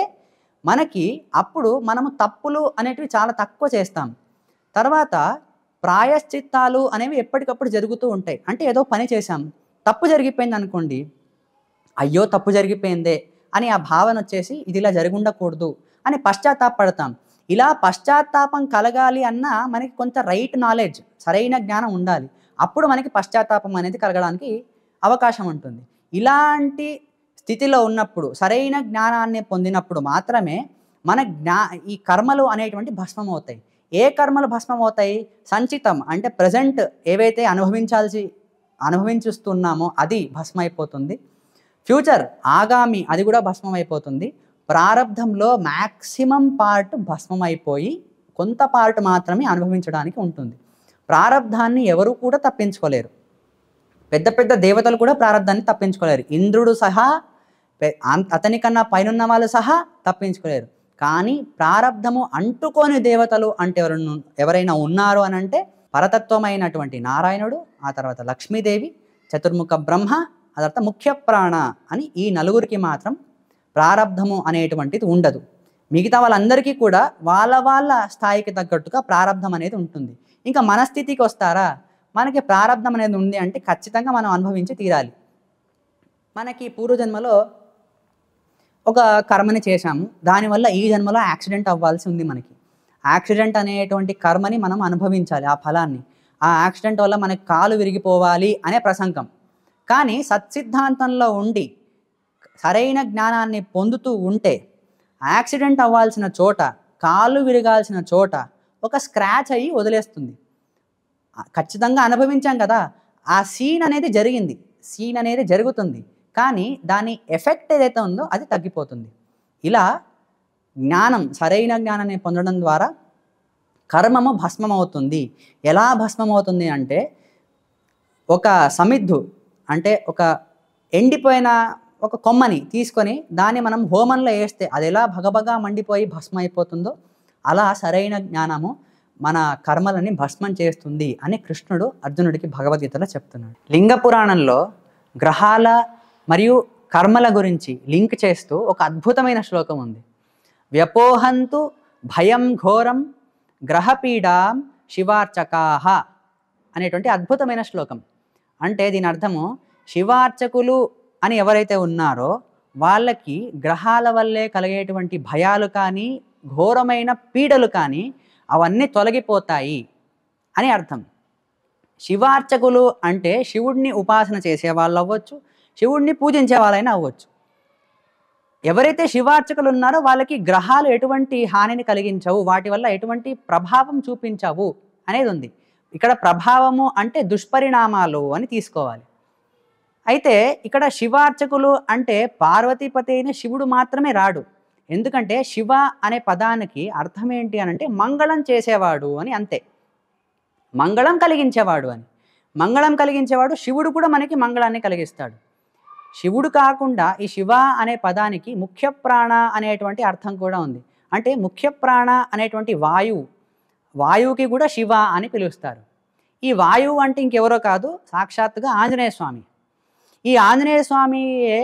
మనకి అప్పుడు మనము తప్పులు అనేటివి చాలా తక్కువ చేస్తాం. తర్వాత ప్రాయశ్చిత్తాలు అనేవి ఎప్పటికప్పుడు జరుగుతూ ఉంటాయి. అంటే ఏదో పని చేశాం, తప్పు జరిగిపోయింది అనుకోండి, అయ్యో తప్పు జరిగిపోయిందే అని ఆ భావన వచ్చేసి ఇది ఇలా జరుగుండకూడదు అని పశ్చాత్తాపడతాం. ఇలా పశ్చాత్తాపం కలగాలి అన్నా మనకి కొంత రైట్ నాలెడ్జ్, సరైన జ్ఞానం ఉండాలి. అప్పుడు మనకి పశ్చాత్తాపం అనేది కలగడానికి అవకాశం ఉంటుంది. ఇలాంటి స్థితిలో ఉన్నప్పుడు, సరైన జ్ఞానాన్ని పొందినప్పుడు మాత్రమే మన ఈ కర్మలు అనేటువంటి భస్మం అవుతాయి. ఏ కర్మలు భస్మం అవుతాయి? సంచితం అంటే ప్రజెంట్ ఏవైతే అనుభవించుస్తున్నామో అది భస్మైపోతుంది. ఫ్యూచర్ ఆగామి అది కూడా భస్మం అయిపోతుంది. ప్రారబ్ధంలో మ్యాక్సిమం పార్ట్ భస్మం అయిపోయి కొంత పార్ట్ మాత్రమే అనుభవించడానికి ఉంటుంది. ప్రారబ్ధాన్ని ఎవరు కూడా తప్పించుకోలేరు. పెద్ద పెద్ద దేవతలు కూడా ప్రారబ్ధాన్ని తప్పించుకోలేరు. ఇంద్రుడు సహా, అతని కన్నా పైనున్న వాళ్ళు సహా తప్పించుకోలేరు. కానీ ప్రారబ్ధము అంటుకోని దేవతలు అంటే ఎవరైనా ఉన్నారు అని అంటే పరతత్వమైనటువంటి నారాయణుడు, ఆ తర్వాత లక్ష్మీదేవి, చతుర్ముఖ బ్రహ్మ, ఆ తర్వాత ముఖ్య ప్రాణ అని ఈ నలుగురికి మాత్రం ప్రారబ్ధము అనేటువంటిది ఉండదు. మిగతా వాళ్ళందరికీ కూడా వాళ్ళ వాళ్ళ స్థాయికి తగ్గట్టుగా ప్రారబ్ధం అనేది ఉంటుంది. ఇంకా మన స్థితికి వస్తారా, మనకి ప్రారబ్ధం అనేది ఉంది అంటే ఖచ్చితంగా మనం అనుభవించి తీరాలి. మనకి పూర్వజన్మలో ఒక కర్మని చేశాము, దానివల్ల ఈ జన్మలో యాక్సిడెంట్ అవ్వాల్సి ఉంది. మనకి యాక్సిడెంట్ అనేటువంటి కర్మని మనం అనుభవించాలి, ఆ ఫలాన్ని. ఆ యాక్సిడెంట్ వల్ల మనకి కాలు విరిగిపోవాలి అనే ప్రసంగం. కానీ సత్సిద్ధాంతంలో ఉండి సరైన జ్ఞానాన్ని పొందుతూ ఉంటే యాక్సిడెంట్ అవ్వాల్సిన చోట, కాళ్ళు విరగాల్సిన చోట ఒక స్క్రాచ్ అయ్యి వదిలేస్తుంది. ఖచ్చితంగా అనుభవించాం కదా, ఆ సీన్ అనేది జరిగింది, సీన్ అనేది జరుగుతుంది, కానీ దాని ఎఫెక్ట్ ఏదైతే ఉందో అది తగ్గిపోతుంది. ఇలా జ్ఞానం, సరైన జ్ఞానాన్ని పొందడం ద్వారా కర్మము భస్మమవుతుంది. ఎలా భస్మమవుతుంది అంటే, ఒక సమిద్ధు అంటే ఒక ఎండిపోయిన ఒక కొమ్మని తీసుకొని దాన్ని మనం హోమంలో వేస్తే అది ఎలా భగభగా మండిపోయి భస్మం అయిపోతుందో, అలా సరైన జ్ఞానము మన కర్మలని భస్మం చేస్తుంది అని కృష్ణుడు అర్జునుడికి భగవద్గీతలో చెప్తున్నాడు. లింగ పురాణంలో గ్రహాల మరియు కర్మల గురించి లింక్ చేస్తూ ఒక అద్భుతమైన శ్లోకం ఉంది. వ్యపోహంతు భయం ఘోరం గ్రహపీడాం శివార్చకాహ అనేటువంటి అద్భుతమైన శ్లోకం. అంటే దీని అర్థము, శివార్చకులు అని ఎవరైతే ఉన్నారో వాళ్ళకి గ్రహాల వల్లే కలిగేటువంటి భయాలు కానీ, ఘోరమైన పీడలు కానీ అవన్నీ తొలగిపోతాయి అని అర్థం. శివార్చకులు అంటే శివుడిని ఉపాసన చేసే వాళ్ళు అవ్వచ్చు, శివుడిని పూజించే వాళ్ళైనా అవ్వచ్చు. ఎవరైతే శివార్చకులు ఉన్నారో వాళ్ళకి గ్రహాలు ఎటువంటి హానిని కలిగించవు, వాటి వల్ల ఎటువంటి ప్రభావం చూపించవు అనేది ఉంది. ఇక్కడ ప్రభావము అంటే దుష్పరిణామాలు అని తీసుకోవాలి. అయితే ఇక్కడ శివార్చకులు అంటే పార్వతీపతి అయిన శివుడు మాత్రమే రాడు. ఎందుకంటే శివ అనే పదానికి అర్థం ఏంటి అని అంటే మంగళం చేసేవాడు అని, అంతే. మంగళం కలిగించేవాడు అని. మంగళం కలిగించేవాడు శివుడు కూడా మనకి మంగళాన్ని కలిగిస్తాడు. శివుడు కాకుండా ఈ శివ అనే పదానికి ముఖ్య ప్రాణ అనేటువంటి అర్థం కూడా ఉంది. అంటే ముఖ్య ప్రాణ అనేటువంటి వాయువుకి కూడా శివ అని పిలుస్తారు. ఈ వాయువు అంటే ఇంకెవరో కాదు, సాక్షాత్తుగా ఆంజనేయ స్వామి. ఈ ఆంజనేయ స్వామియే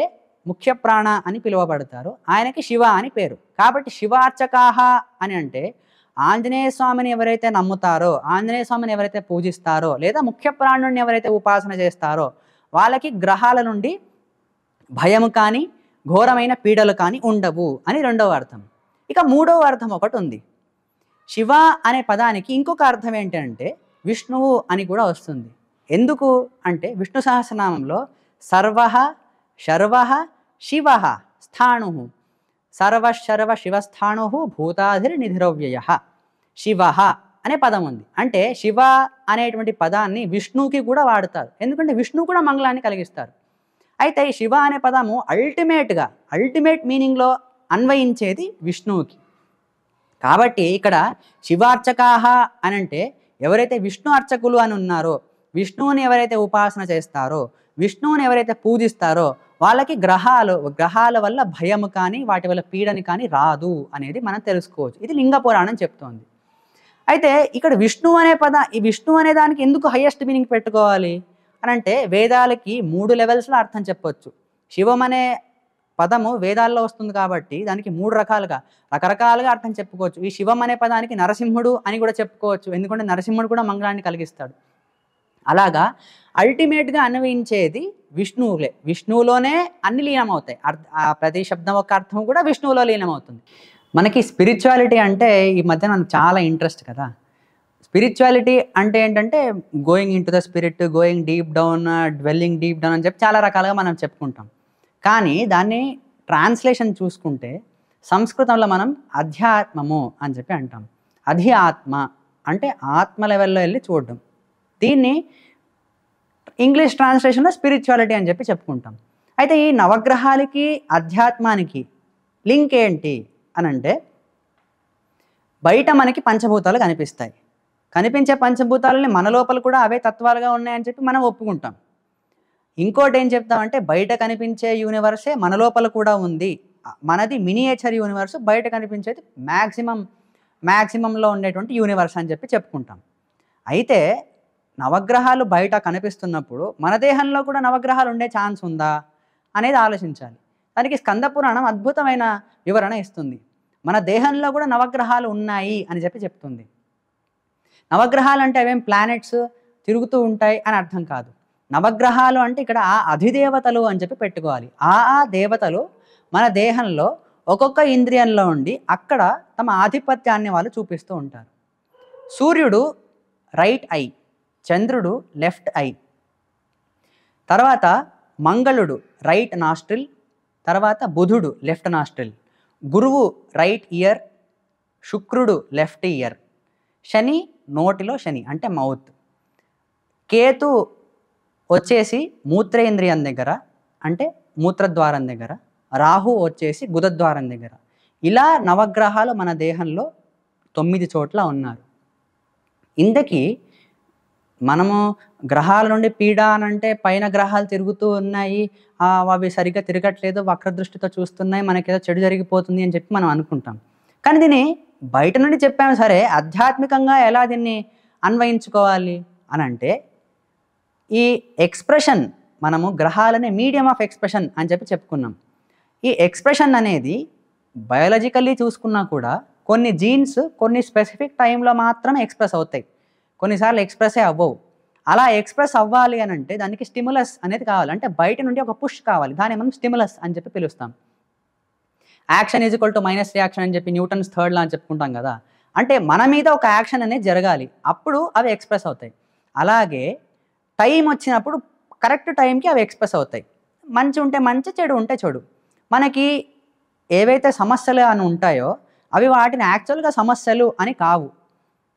ముఖ్య ప్రాణ అని పిలువబడతారు, ఆయనకి శివ అని పేరు. కాబట్టి శివార్చకాహ అని అంటే ఆంజనేయ స్వామిని ఎవరైతే నమ్ముతారో, ఆంజనేయ స్వామిని ఎవరైతే పూజిస్తారో, లేదా ముఖ్య ప్రాణుడిని ఎవరైతే ఉపాసన చేస్తారో వాళ్ళకి గ్రహాల నుండి భయము కానీ, ఘోరమైన పీడలు కానీ ఉండవు అని రెండవ అర్థం. ఇక మూడవ అర్థం ఒకటి ఉంది. శివ అనే పదానికి ఇంకొక అర్థం ఏంటంటే విష్ణువు అని కూడా వస్తుంది. ఎందుకు అంటే విష్ణు సహస్రనామంలో సర్వః శర్వః శివః స్థాణుః, సర్వశర్వ శివస్థాణుః భూతాధిర్నిధిరవ్యయః శివః అనే పదం ఉంది. అంటే శివ అనేటువంటి పదాన్ని విష్ణువుకి కూడా వాడతారు, ఎందుకంటే విష్ణువు కూడా మంగళాన్ని కలిగిస్తారు. అయితే ఈ శివ అనే పదము అల్టిమేట్ మీనింగ్లో అన్వయించేది విష్ణువుకి. కాబట్టి ఇక్కడ శివార్చకాహ అని అంటే ఎవరైతే విష్ణు అర్చకులు అని ఉన్నారో, విష్ణువుని ఎవరైతే ఉపాసన చేస్తారో, విష్ణువుని ఎవరైతే పూజిస్తారో వాళ్ళకి గ్రహాల వల్ల భయము కానీ, వాటి వల్ల పీడని కానీ రాదు అనేది మనం తెలుసుకోవచ్చు. ఇది లింగ పురాణం చెప్తోంది. అయితే ఇక్కడ విష్ణు అనే ఈ విష్ణు అనే దానికి ఎందుకు హయ్యెస్ట్ మీనింగ్ పెట్టుకోవాలి అని అంటే వేదాలకి 3 లెవెల్స్లో అర్థం చెప్పొచ్చు. శివం అనే పదము వేదాల్లో వస్తుంది కాబట్టి దానికి 3 రకరకాలుగా అర్థం చెప్పుకోవచ్చు. ఈ శివం అనే పదానికి నరసింహుడు అని కూడా చెప్పుకోవచ్చు, ఎందుకంటే నరసింహుడు కూడా మంగళాన్ని కలిగిస్తాడు. అలాగా అల్టిమేట్గా అన్వయించేది విష్ణువులోనే అన్ని లీనమవుతాయి. ప్రతి శబ్దం యొక్క అర్థం కూడా విష్ణువులో లీనమవుతుంది. మనకి స్పిరిచువాలిటీ అంటే ఈ మధ్య నాకు చాలా ఇంట్రెస్ట్ కదా. స్పిరిచువాలిటీ అంటే ఏంటంటే going in to the spirit, going deep down, dwelling deep down అని చెప్పి చాలా రకాలుగా మనం చెప్పుకుంటాం. కానీ దాన్ని ట్రాన్స్లేషన్ చూసుకుంటే సంస్కృతంలో మనం అధ్యాత్మము అని చెప్పి అంటాం. ఆత్మ అంటే ఆత్మ లెవెల్లో వెళ్ళి చూడడం. దీన్ని ఇంగ్లీష్ ట్రాన్స్లేషన్లో స్పిరిచువాలిటీ అని చెప్పి చెప్పుకుంటాం. అయితే ఈ నవగ్రహాలకి అధ్యాత్మానికి లింక్ ఏంటి అని అంటే, బయట మనకి పంచభూతాలు కనిపిస్తాయి, కనిపించే పంచభూతాలని మన లోపల కూడా అవే తత్వాలుగా ఉన్నాయని చెప్పి మనం ఒప్పుకుంటాం. ఇంకోటి ఏం చెప్తామంటే బయట కనిపించే యూనివర్సే మన లోపల కూడా ఉంది మనది మినియేచర్ యూనివర్స్, బయట కనిపించేది మ్యాక్సిమంలో ఉండేటువంటి యూనివర్స్ అని చెప్పుకుంటాం. అయితే నవగ్రహాలు బయట కనిపిస్తున్నప్పుడు మన దేహంలో కూడా నవగ్రహాలు ఉండే ఛాన్స్ ఉందా అనేది ఆలోచించాలి. దానికి స్కంద పురాణం అద్భుతమైన వివరణ ఇస్తుంది. మన దేహంలో కూడా నవగ్రహాలు ఉన్నాయి అని చెప్తుంది. నవగ్రహాలు అంటే అవేం ప్లానెట్స్ తిరుగుతూ ఉంటాయి అని అర్థం కాదు. నవగ్రహాలు అంటే ఇక్కడ ఆ అధిదేవతలు అని పెట్టుకోవాలి. ఆ దేవతలు మన దేహంలో ఒక్కొక్క ఇంద్రియంలో ఉండి అక్కడ తమ ఆధిపత్యాన్ని వాళ్ళు చూపిస్తూ ఉంటారు. సూర్యుడు రైట్ ఐ, చంద్రుడు లెఫ్ట్ ఐ, తర్వాత మంగళుడు రైట్ నాస్ట్రిల్, తర్వాత బుధుడు లెఫ్ట్ నాస్ట్రిల్, గురువు రైట్ ఇయర్, శుక్రుడు లెఫ్ట్ ఇయర్, శని నోటిలో శని అంటే మౌత్, కేతు వచ్చేసి మూత్రేంద్రియం దగ్గర అంటే మూత్రద్వారం దగ్గర, రాహు వచ్చేసి గుదద్వారం దగ్గర. ఇలా నవగ్రహాలు మన దేహంలో 9 చోట్ల ఉన్నారు. ఇంతకీ మనము గ్రహాల నుండి పీడ అనంటే పైన గ్రహాలు తిరుగుతూ ఉన్నాయి, అవి సరిగ్గా తిరగట్లేదు, వక్రదృష్టితో చూస్తున్నాయి, మనకేదో చెడు జరిగిపోతుంది అని మనం అనుకుంటాం. కానీ దీన్ని బయట నుండి చెప్పాము సరే, ఆధ్యాత్మికంగా ఎలా దీన్ని అన్వయించుకోవాలి అని అంటే, ఈ ఎక్స్ప్రెషన్ మనము గ్రహాలని మీడియం ఆఫ్ ఎక్స్ప్రెషన్ అని చెప్పుకున్నాం. ఈ ఎక్స్ప్రెషన్ అనేది బయాలజికల్లీ చూసుకున్నా కూడా కొన్ని జీన్స్ కొన్ని స్పెసిఫిక్ టైంలో మాత్రమే ఎక్స్ప్రెస్ అవుతాయి, కొన్నిసార్లు ఎక్స్ప్రెసే అవ్వవు. అలా ఎక్స్ప్రెస్ అవ్వాలి అని అంటే దానికి స్టిములస్ అనేది కావాలి, అంటే బయట నుండి ఒక పుష్ కావాలి. దాన్ని మనం స్టిములస్ అని పిలుస్తాం. Action is equal to minus reaction అని న్యూటన్స్ థర్డ్ లా అని చెప్పుకుంటాం కదా. అంటే మన మీద ఒక యాక్షన్ అనేది జరగాలి, అప్పుడు అవి ఎక్స్ప్రెస్ అవుతాయి. అలాగే టైం వచ్చినప్పుడు కరెక్ట్ టైంకి అవి ఎక్స్ప్రెస్ అవుతాయి. మంచి ఉంటే మంచి, చెడు ఉంటే చెడు. మనకి ఏవైతే సమస్యలు అని ఉంటాయో అవి వాటిని యాక్చువల్గా సమస్యలు అని కావు,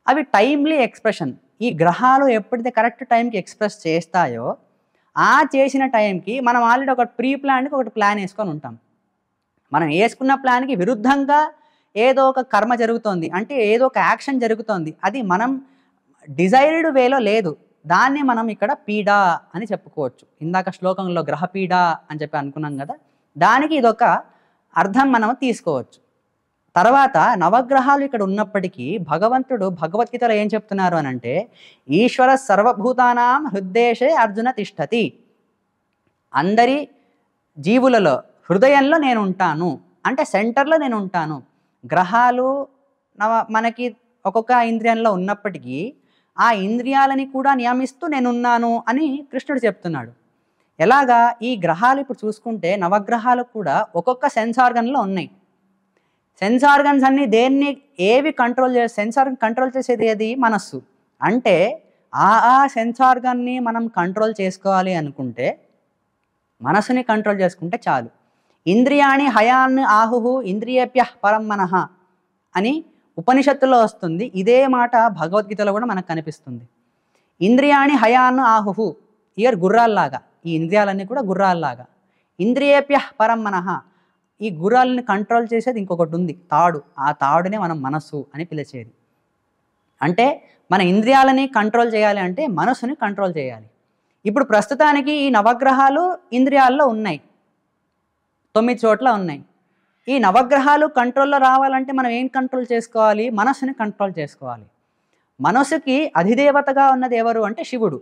అవి టైమ్లీ ఎక్స్ప్రెషన్. ఈ గ్రహాలు ఎప్పుడైతే కరెక్ట్ టైంకి ఎక్స్ప్రెస్ చేస్తాయో ఆ చేసిన టైంకి మనం ఆల్రెడీ ఒక ఒకటి ప్లాన్ వేసుకొని ఉంటాం. మనం వేసుకున్న ప్లాన్కి విరుద్ధంగా ఏదో ఒక కర్మ జరుగుతోంది, అంటే ఏదో ఒక యాక్షన్ జరుగుతోంది, అది మనం డిజైర్డ్ వేలో లేదు, దాన్ని మనం ఇక్కడ పీడ అని చెప్పుకోవచ్చు. ఇందాక శ్లోకంలో గ్రహపీడ అని అనుకున్నాం కదా, దానికి ఇదొక అర్థం మనం తీసుకోవచ్చు. తర్వాత నవగ్రహాలు ఇక్కడ ఉన్నప్పటికీ భగవంతుడు భగవద్గీతలో ఏం చెప్తున్నారు అని అంటే, ఈశ్వర సర్వభూతానాం హృద్దేశే అర్జున తిష్టతి, అందరి జీవులలో హృదయంలో నేను ఉంటాను, అంటే సెంటర్లో నేను ఉంటాను. గ్రహాలు మనకి ఒక్కొక్క ఇంద్రియంలో ఉన్నప్పటికీ ఆ ఇంద్రియాలని కూడా నియమిస్తూ నేనున్నాను అని కృష్ణుడు చెప్తున్నాడు. ఎలాగా ఈ గ్రహాలు ఇప్పుడు చూసుకుంటే నవగ్రహాలు కూడా ఒక్కొక్క సెన్స్ ఆర్గన్లో ఉన్నాయి. సెన్స్ ఆర్గన్స్ అన్నీ దేన్ని ఏవి కంట్రోల్ సెన్స్ ఆర్గన్ కంట్రోల్ చేసేది ఏది? మనస్సు. అంటే ఆ సెన్స్ ఆర్గన్ని మనం కంట్రోల్ చేసుకోవాలి అనుకుంటే మనసుని కంట్రోల్ చేసుకుంటే చాలు. ఇంద్రియాణి హయాన్ ఆహుహు ఇంద్రియేభ్య పరం మనః అని ఉపనిషత్తులో వస్తుంది. ఇదే మాట భగవద్గీతలో కూడా మనకు కనిపిస్తుంది. ఇంద్రియాణి హయాన్ ఆహుహు, ఇయర్ గుర్రాల్లాగా, ఈ ఇంద్రియాలన్నీ కూడా గుర్రాల్లాగా. ఇంద్రియేభ్య పరం మనః, ఈ గుర్రాలని కంట్రోల్ చేసేది ఇంకొకటి ఉంది, తాడు. ఆ తాడునే మనం మనస్సు అని పిలిచేది. అంటే మన ఇంద్రియాలని కంట్రోల్ చేయాలి అంటే మనస్సుని కంట్రోల్ చేయాలి. ఇప్పుడు ప్రస్తుతానికి ఈ నవగ్రహాలు ఇంద్రియాల్లో ఉన్నాయి, 9 చోట్ల ఉన్నాయి. ఈ నవగ్రహాలు కంట్రోల్లో రావాలంటే మనం ఏం కంట్రోల్ చేసుకోవాలి? మనస్సుని కంట్రోల్ చేసుకోవాలి. మనసుకి అధిదేవతగా ఉన్నది ఎవరు అంటే శివుడు.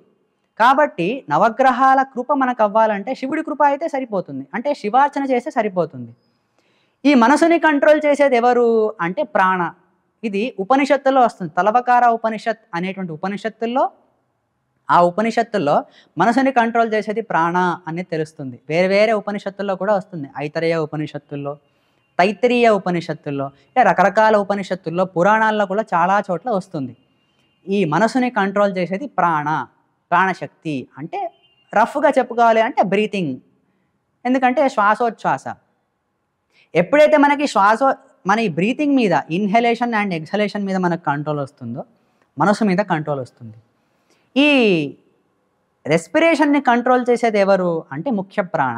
కాబట్టి నవగ్రహాల కృప మనకు అవ్వాలంటే శివుడి కృప అయితే సరిపోతుంది, అంటే శివార్చన చేస్తే సరిపోతుంది. ఈ మనసుని కంట్రోల్ చేసేది ఎవరు అంటే ప్రాణ. ఇది ఉపనిషత్తుల్లో వస్తుంది, తలవకార ఉపనిషత్ అనేటువంటి ఉపనిషత్తుల్లో, ఆ ఉపనిషత్తుల్లో మనసుని కంట్రోల్ చేసేది ప్రాణ అనేది తెలుస్తుంది. వేరే వేరే ఉపనిషత్తుల్లో కూడా వస్తుంది, ఐతరేయ ఉపనిషత్తుల్లో, తైత్తరీయ ఉపనిషత్తుల్లో, రకరకాల ఉపనిషత్తుల్లో, పురాణాల్లో కూడా చాలా చోట్ల వస్తుంది. ఈ మనసుని కంట్రోల్ చేసేది ప్రాణశక్తి. అంటే రఫ్గా చెప్పుకోవాలి అంటే బ్రీతింగ్, ఎందుకంటే శ్వాసోచ్ఛ్వాస. ఎప్పుడైతే మనకి మన ఈ బ్రీతింగ్ మీద, ఇన్హలేషన్ అండ్ ఎక్సలేషన్ మీద మనకు కంట్రోల్ వస్తుందో మనసు మీద కంట్రోల్ వస్తుంది. ఈ రెస్పిరేషన్ని కంట్రోల్ చేసేది ఎవరు అంటే ముఖ్య ప్రాణ.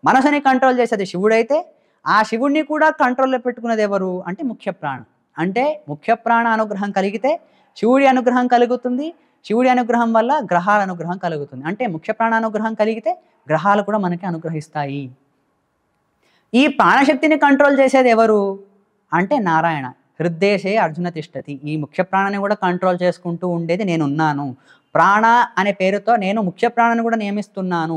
మనసుని కంట్రోల్ చేసేది శివుడైతే ఆ శివుడిని కూడా కంట్రోల్లో పెట్టుకున్నది ఎవరు అంటే ముఖ్య ప్రాణం. అంటే ముఖ్య ప్రాణ అనుగ్రహం కలిగితే శివుడి అనుగ్రహం కలుగుతుంది, శివుడి అనుగ్రహం వల్ల గ్రహాల అనుగ్రహం కలుగుతుంది. అంటే ముఖ్య ప్రాణ అనుగ్రహం కలిగితే గ్రహాలు కూడా మనకి అనుగ్రహిస్తాయి. ఈ ప్రాణశక్తిని కంట్రోల్ చేసేది ఎవరు అంటే నారాయణ. హృద్దేశే అర్జున తిష్టతి. ఈ ముఖ్య ప్రాణాన్ని కూడా కంట్రోల్ చేసుకుంటూ ఉండేది నేనున్నాను. ప్రాణ అనే పేరుతో నేను ముఖ్య ప్రాణాన్ని కూడా నియమిస్తున్నాను,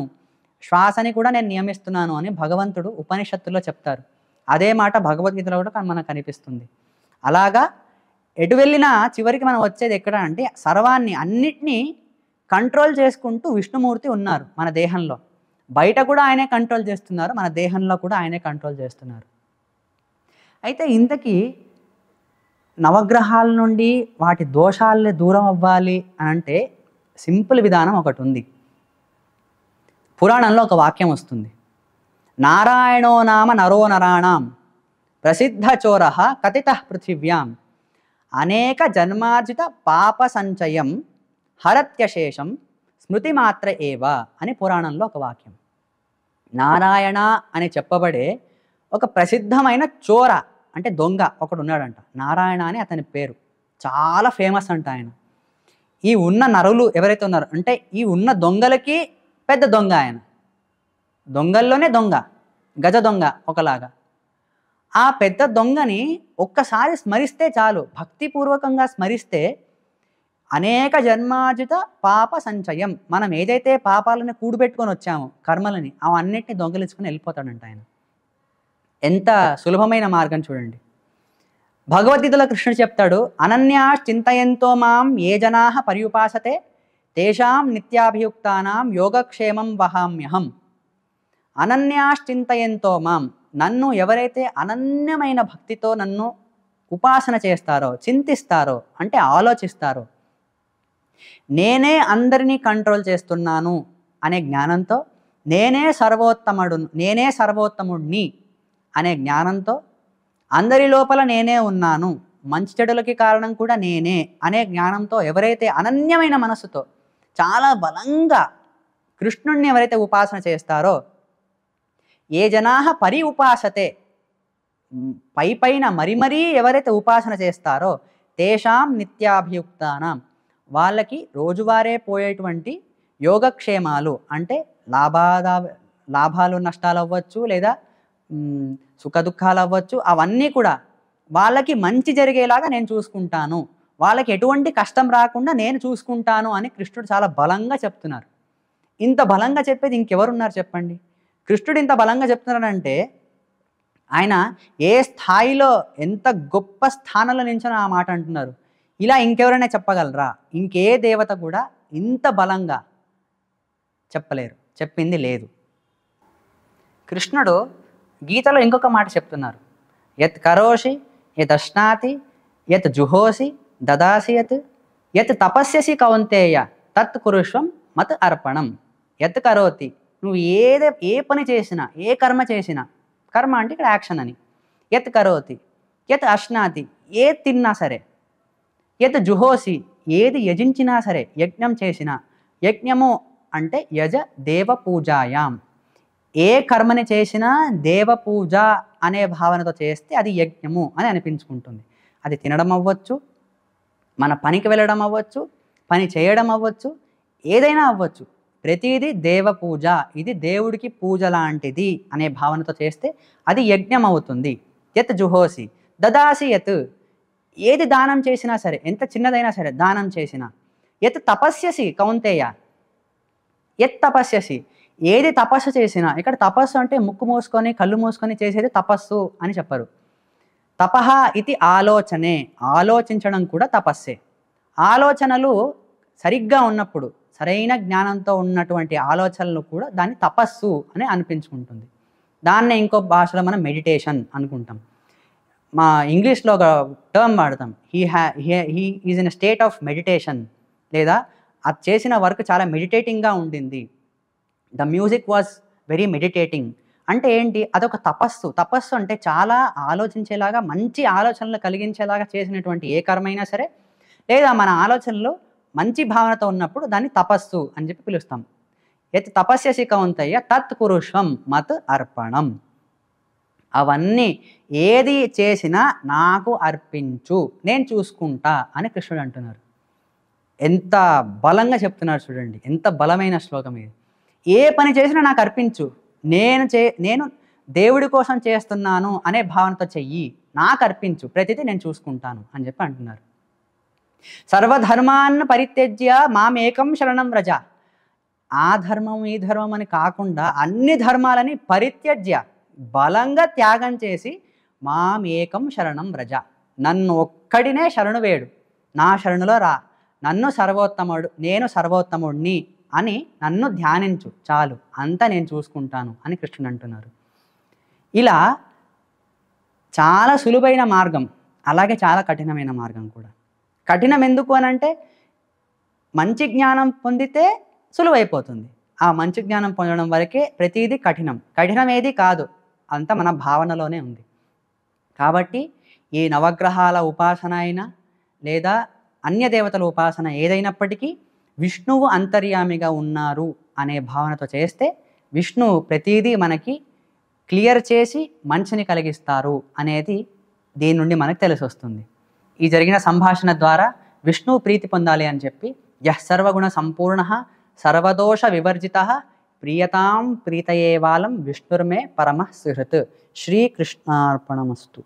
శ్వాసని కూడా నేను నియమిస్తున్నాను అని భగవంతుడు ఉపనిషత్తుల్లో చెప్తారు. అదే మాట భగవద్గీతలో కూడా మనకు కనిపిస్తుంది. అలాగా ఎటు వెళ్ళినా చివరికి మనం వచ్చేది ఎక్కడ అంటే సర్వాన్ని అన్నిటినీ కంట్రోల్ చేసుకుంటూ విష్ణుమూర్తి ఉన్నారు మన దేహంలో. బయట కూడా ఆయనే కంట్రోల్ చేస్తున్నారు, మన దేహంలో కూడా ఆయనే కంట్రోల్ చేస్తున్నారు. అయితే ఇంతకీ నవగ్రహాల నుండి వాటి దోషాలని దూరం అవ్వాలి అని అంటే సింపుల్ విధానం ఒకటి ఉంది. పురాణంలో ఒక వాక్యం వస్తుంది. నారాయణో నామ నరో నరాణం ప్రసిద్ధ చోర కథిత పృథివ్యాం అనేక జన్మార్జిత పాప సంచయం హరత్యశేషం స్మృతిమాత్ర ఏవ అని పురాణంలో ఒక వాక్యం. నారాయణ అని చెప్పబడే ఒక ప్రసిద్ధమైన చోర అంటే దొంగ ఒకడు ఉన్నాడంట. నారాయణ అని అతని పేరు, చాలా ఫేమస్ అంట ఆయన. ఈ ఉన్న నరులు ఎవరైతే ఉన్నారో అంటే ఈ ఉన్న దొంగలకి పెద్ద దొంగ ఆయన. దొంగల్లోనే దొంగ, గజ దొంగ ఒకలాగా. ఆ పెద్ద దొంగని ఒక్కసారి స్మరిస్తే చాలు, భక్తిపూర్వకంగా స్మరిస్తే అనేక జన్మార్జిత పాప సంచయం, మనం ఏదైతే పాపాలను కూడిపెట్టుకొని వచ్చామో కర్మలని అవన్నిటిని దొంగలించుకొని వెళ్ళిపోతాడంట ఆయన. ఎంత సులభమైన మార్గం చూడండి. భగవద్గీతలో కృష్ణుడు చెప్తాడు, అనన్యాశ్చింతయంతో మాం ఏ జనాః పర్యుపాసతే తేషాం నిత్యాభియుక్తానాం యోగక్షేమం వహామ్యహం. అనన్యాశ్చింతయంతో మాం, నన్ను ఎవరైతే అనన్యమైన భక్తితో నన్ను ఉపాసన చేస్తారో, చింతిస్తారో అంటే ఆలోచిస్తారో, నేనే అందరినీ కంట్రోల్ చేస్తున్నాను అనే జ్ఞానంతో, నేనే సర్వోత్తముడిని అనే జ్ఞానంతో, అందరి లోపల నేనే ఉన్నాను, మంచి చెడులకి కారణం కూడా నేనే అనే జ్ఞానంతో ఎవరైతే అనన్యమైన మనసుతో చాలా బలంగా కృష్ణుణ్ణి ఎవరైతే ఉపాసన చేస్తారో, ఏ జనాః పరి ఉపాసతే, పైన మరీ ఎవరైతే ఉపాసన చేస్తారో, తేషాం నిత్యాభియుక్తానాం, వాళ్ళకి రోజువారే పోయేటువంటి యోగక్షేమాలు అంటే లాభాలు నష్టాలు అవ్వచ్చు, లేదా సుఖ దుఃఖాలు అవ్వచ్చు, అవన్నీ కూడా వాళ్ళకి మంచి జరిగేలాగా నేను చూసుకుంటాను, వాళ్ళకి ఎటువంటి కష్టం రాకుండా నేను చూసుకుంటాను అని కృష్ణుడు చాలా బలంగా చెప్తున్నారు. ఇంత బలంగా చెప్పేది ఇంకెవరున్నారు చెప్పండి? కృష్ణుడు ఇంత బలంగా చెప్తున్నాడంటే ఆయన ఏ స్థాయిలో, ఎంత గొప్ప స్థానంలో నించొని ఆ మాట అంటున్నారు. ఇలా ఇంకెవరైనా చెప్పగలరా? ఇంకే దేవత కూడా ఇంత బలంగా చెప్పలేరు, చెప్పింది లేదు. కృష్ణుడు గీతలో ఇంకొక మాట చెప్తున్నారు. యత్ కరోషి యత్ అశ్నాతి యత్ జుహోసి దదాసి యత్ తపస్యసి కౌంతేయ తత్ కురుష్వం మత్ అర్పణం. యత్ కరోతి, నువ్వు ఏ పని చేసినా, ఏ కర్మ చేసినా, కర్మ అంటే ఇక్కడ యాక్షన్ అని. యత్ కరోతి, యత్ అశ్నాతి, ఏది తిన్నా సరే, యత్ జుహోసి, ఏది యజించినా సరే, యజ్ఞం చేసినా, యజ్ఞము అంటే యజ దేవ పూజాయాం, ఏ కర్మని చేసినా దేవ పూజ అనే భావనతో చేస్తే అది యజ్ఞము అని అనిపించుకుంటుంది. అది తినడం అవ్వచ్చు, మన పనికి వెళ్ళడం అవ్వచ్చు, పని చేయడం అవ్వచ్చు, ఏదైనా అవ్వచ్చు, ప్రతిదీ దేవ పూజ, ఇది దేవుడికి పూజ లాంటిది అనే భావనతో చేస్తే అది యజ్ఞం అవుతుంది. యత్ జుహోసి దదాసి యత్, ఏది దానం చేసినా సరే, ఎంత చిన్నదైనా సరే దానం చేసినా. యత్ తపస్యసి కౌంతేయ, యత్ తపస్యసి, ఏది తపస్సు చేసినా. ఇక్కడ తపస్సు అంటే ముక్కు మూసుకొని కళ్ళు మూసుకొని చేసేది తపస్సు అని చెప్పరు. తపః ఇది ఆలోచనే, ఆలోచించడం కూడా తపస్సే. ఆలోచనలు సరిగ్గా ఉన్నప్పుడు, సరైన జ్ఞానంతో ఉన్నటువంటి ఆలోచనలు కూడా దాన్ని తపస్సు అని అనిపించుకుంటుంది. దాన్నే ఇంకో భాషలో మనం మెడిటేషన్ అనుకుంటాం. మా ఇంగ్లీష్లో ఒక టర్మ్ వాడతాం, he is in a state of meditation, లేదా అది చేసిన వర్క్ చాలా మెడిటేటింగ్గా ఉండింది, the music was very meditating. అంటే ఏంటి? అదొక తపస్సు. తపస్సు అంటే చాలా ఆలోచించేలాగా, మంచి ఆలోచనలు కలిగించేలాగా చేసినటువంటి ఏ కర్మైనా సరే, లేదా మన ఆలోచనలు మంచి భావనతో ఉన్నప్పుడు దాన్ని తపస్సు అని చెప్పి పిలుస్తాం. యత్ తపస్యసి కౌంతయ్య తత్ కురుష్వం మత్ అర్పణం. అవన్నీ ఏది చేసినా నాకు అర్పించు, నేను చూసుకుంటా అని కృష్ణుడు అంటున్నారు. ఎంత బలంగా చెప్తున్నారు చూడండి, ఎంత బలమైన శ్లోకం ఇది. ఏ పని చేసినా నాకు అర్పించు, నేను దేవుడి కోసం చేస్తున్నాను అనే భావనతో చెయ్యి, నాకు అర్పించు, ప్రతిదీ నేను చూసుకుంటాను అని చెప్పి అంటున్నారు. సర్వధర్మాన్ పరిత్యజ్య మామేకం శరణం వ్రజ. ఆ ధర్మం ఈ ధర్మం అని కాకుండా అన్ని ధర్మాలని పరిత్యజ్య, బలంగా త్యాగం చేసి మామేకం శరణం వ్రజ, నన్ను ఒక్కడినే శరణు వేడు, నా శరణులో రా, నన్ను సర్వోత్తముడు, నేను సర్వోత్తముడిని అని నన్ను ధ్యానించు చాలు, అంతా నేను చూసుకుంటాను అని కృష్ణుడు అంటున్నారు. ఇలా చాలా సులువైన మార్గం, అలాగే చాలా కఠినమైన మార్గం కూడా. కఠినం ఎందుకు అని అంటే మంచి జ్ఞానం పొందితే సులువైపోతుంది. ఆ మంచి జ్ఞానం పొందడం వరకే ప్రతిదీ కఠినం. కఠినం ఏది కాదు, అంతా మన భావనలోనే ఉంది. కాబట్టి ఈ నవగ్రహాల ఉపాసన అయినా లేదా అన్య దేవతల ఉపాసన ఏదైనప్పటికీ విష్ణువు అంతర్యామిగా ఉన్నారు అనే భావనతో చేస్తే విష్ణువు ప్రతిదీ మనకి క్లియర్ చేసి మంచిని కలిగిస్తారు అనేది దీని నుండి మనకు తెలిసి వస్తుంది. ఈ జరిగిన సంభాషణ ద్వారా విష్ణువు ప్రీతి పొందాలి అని చెప్పి యః సర్వగుణ సంపూర్ణ సర్వదోష వివర్జిత ప్రియతాం ప్రీతయేవాలం విష్ణుర్మే పరమ సుహృత్. శ్రీకృష్ణార్పణమస్తు.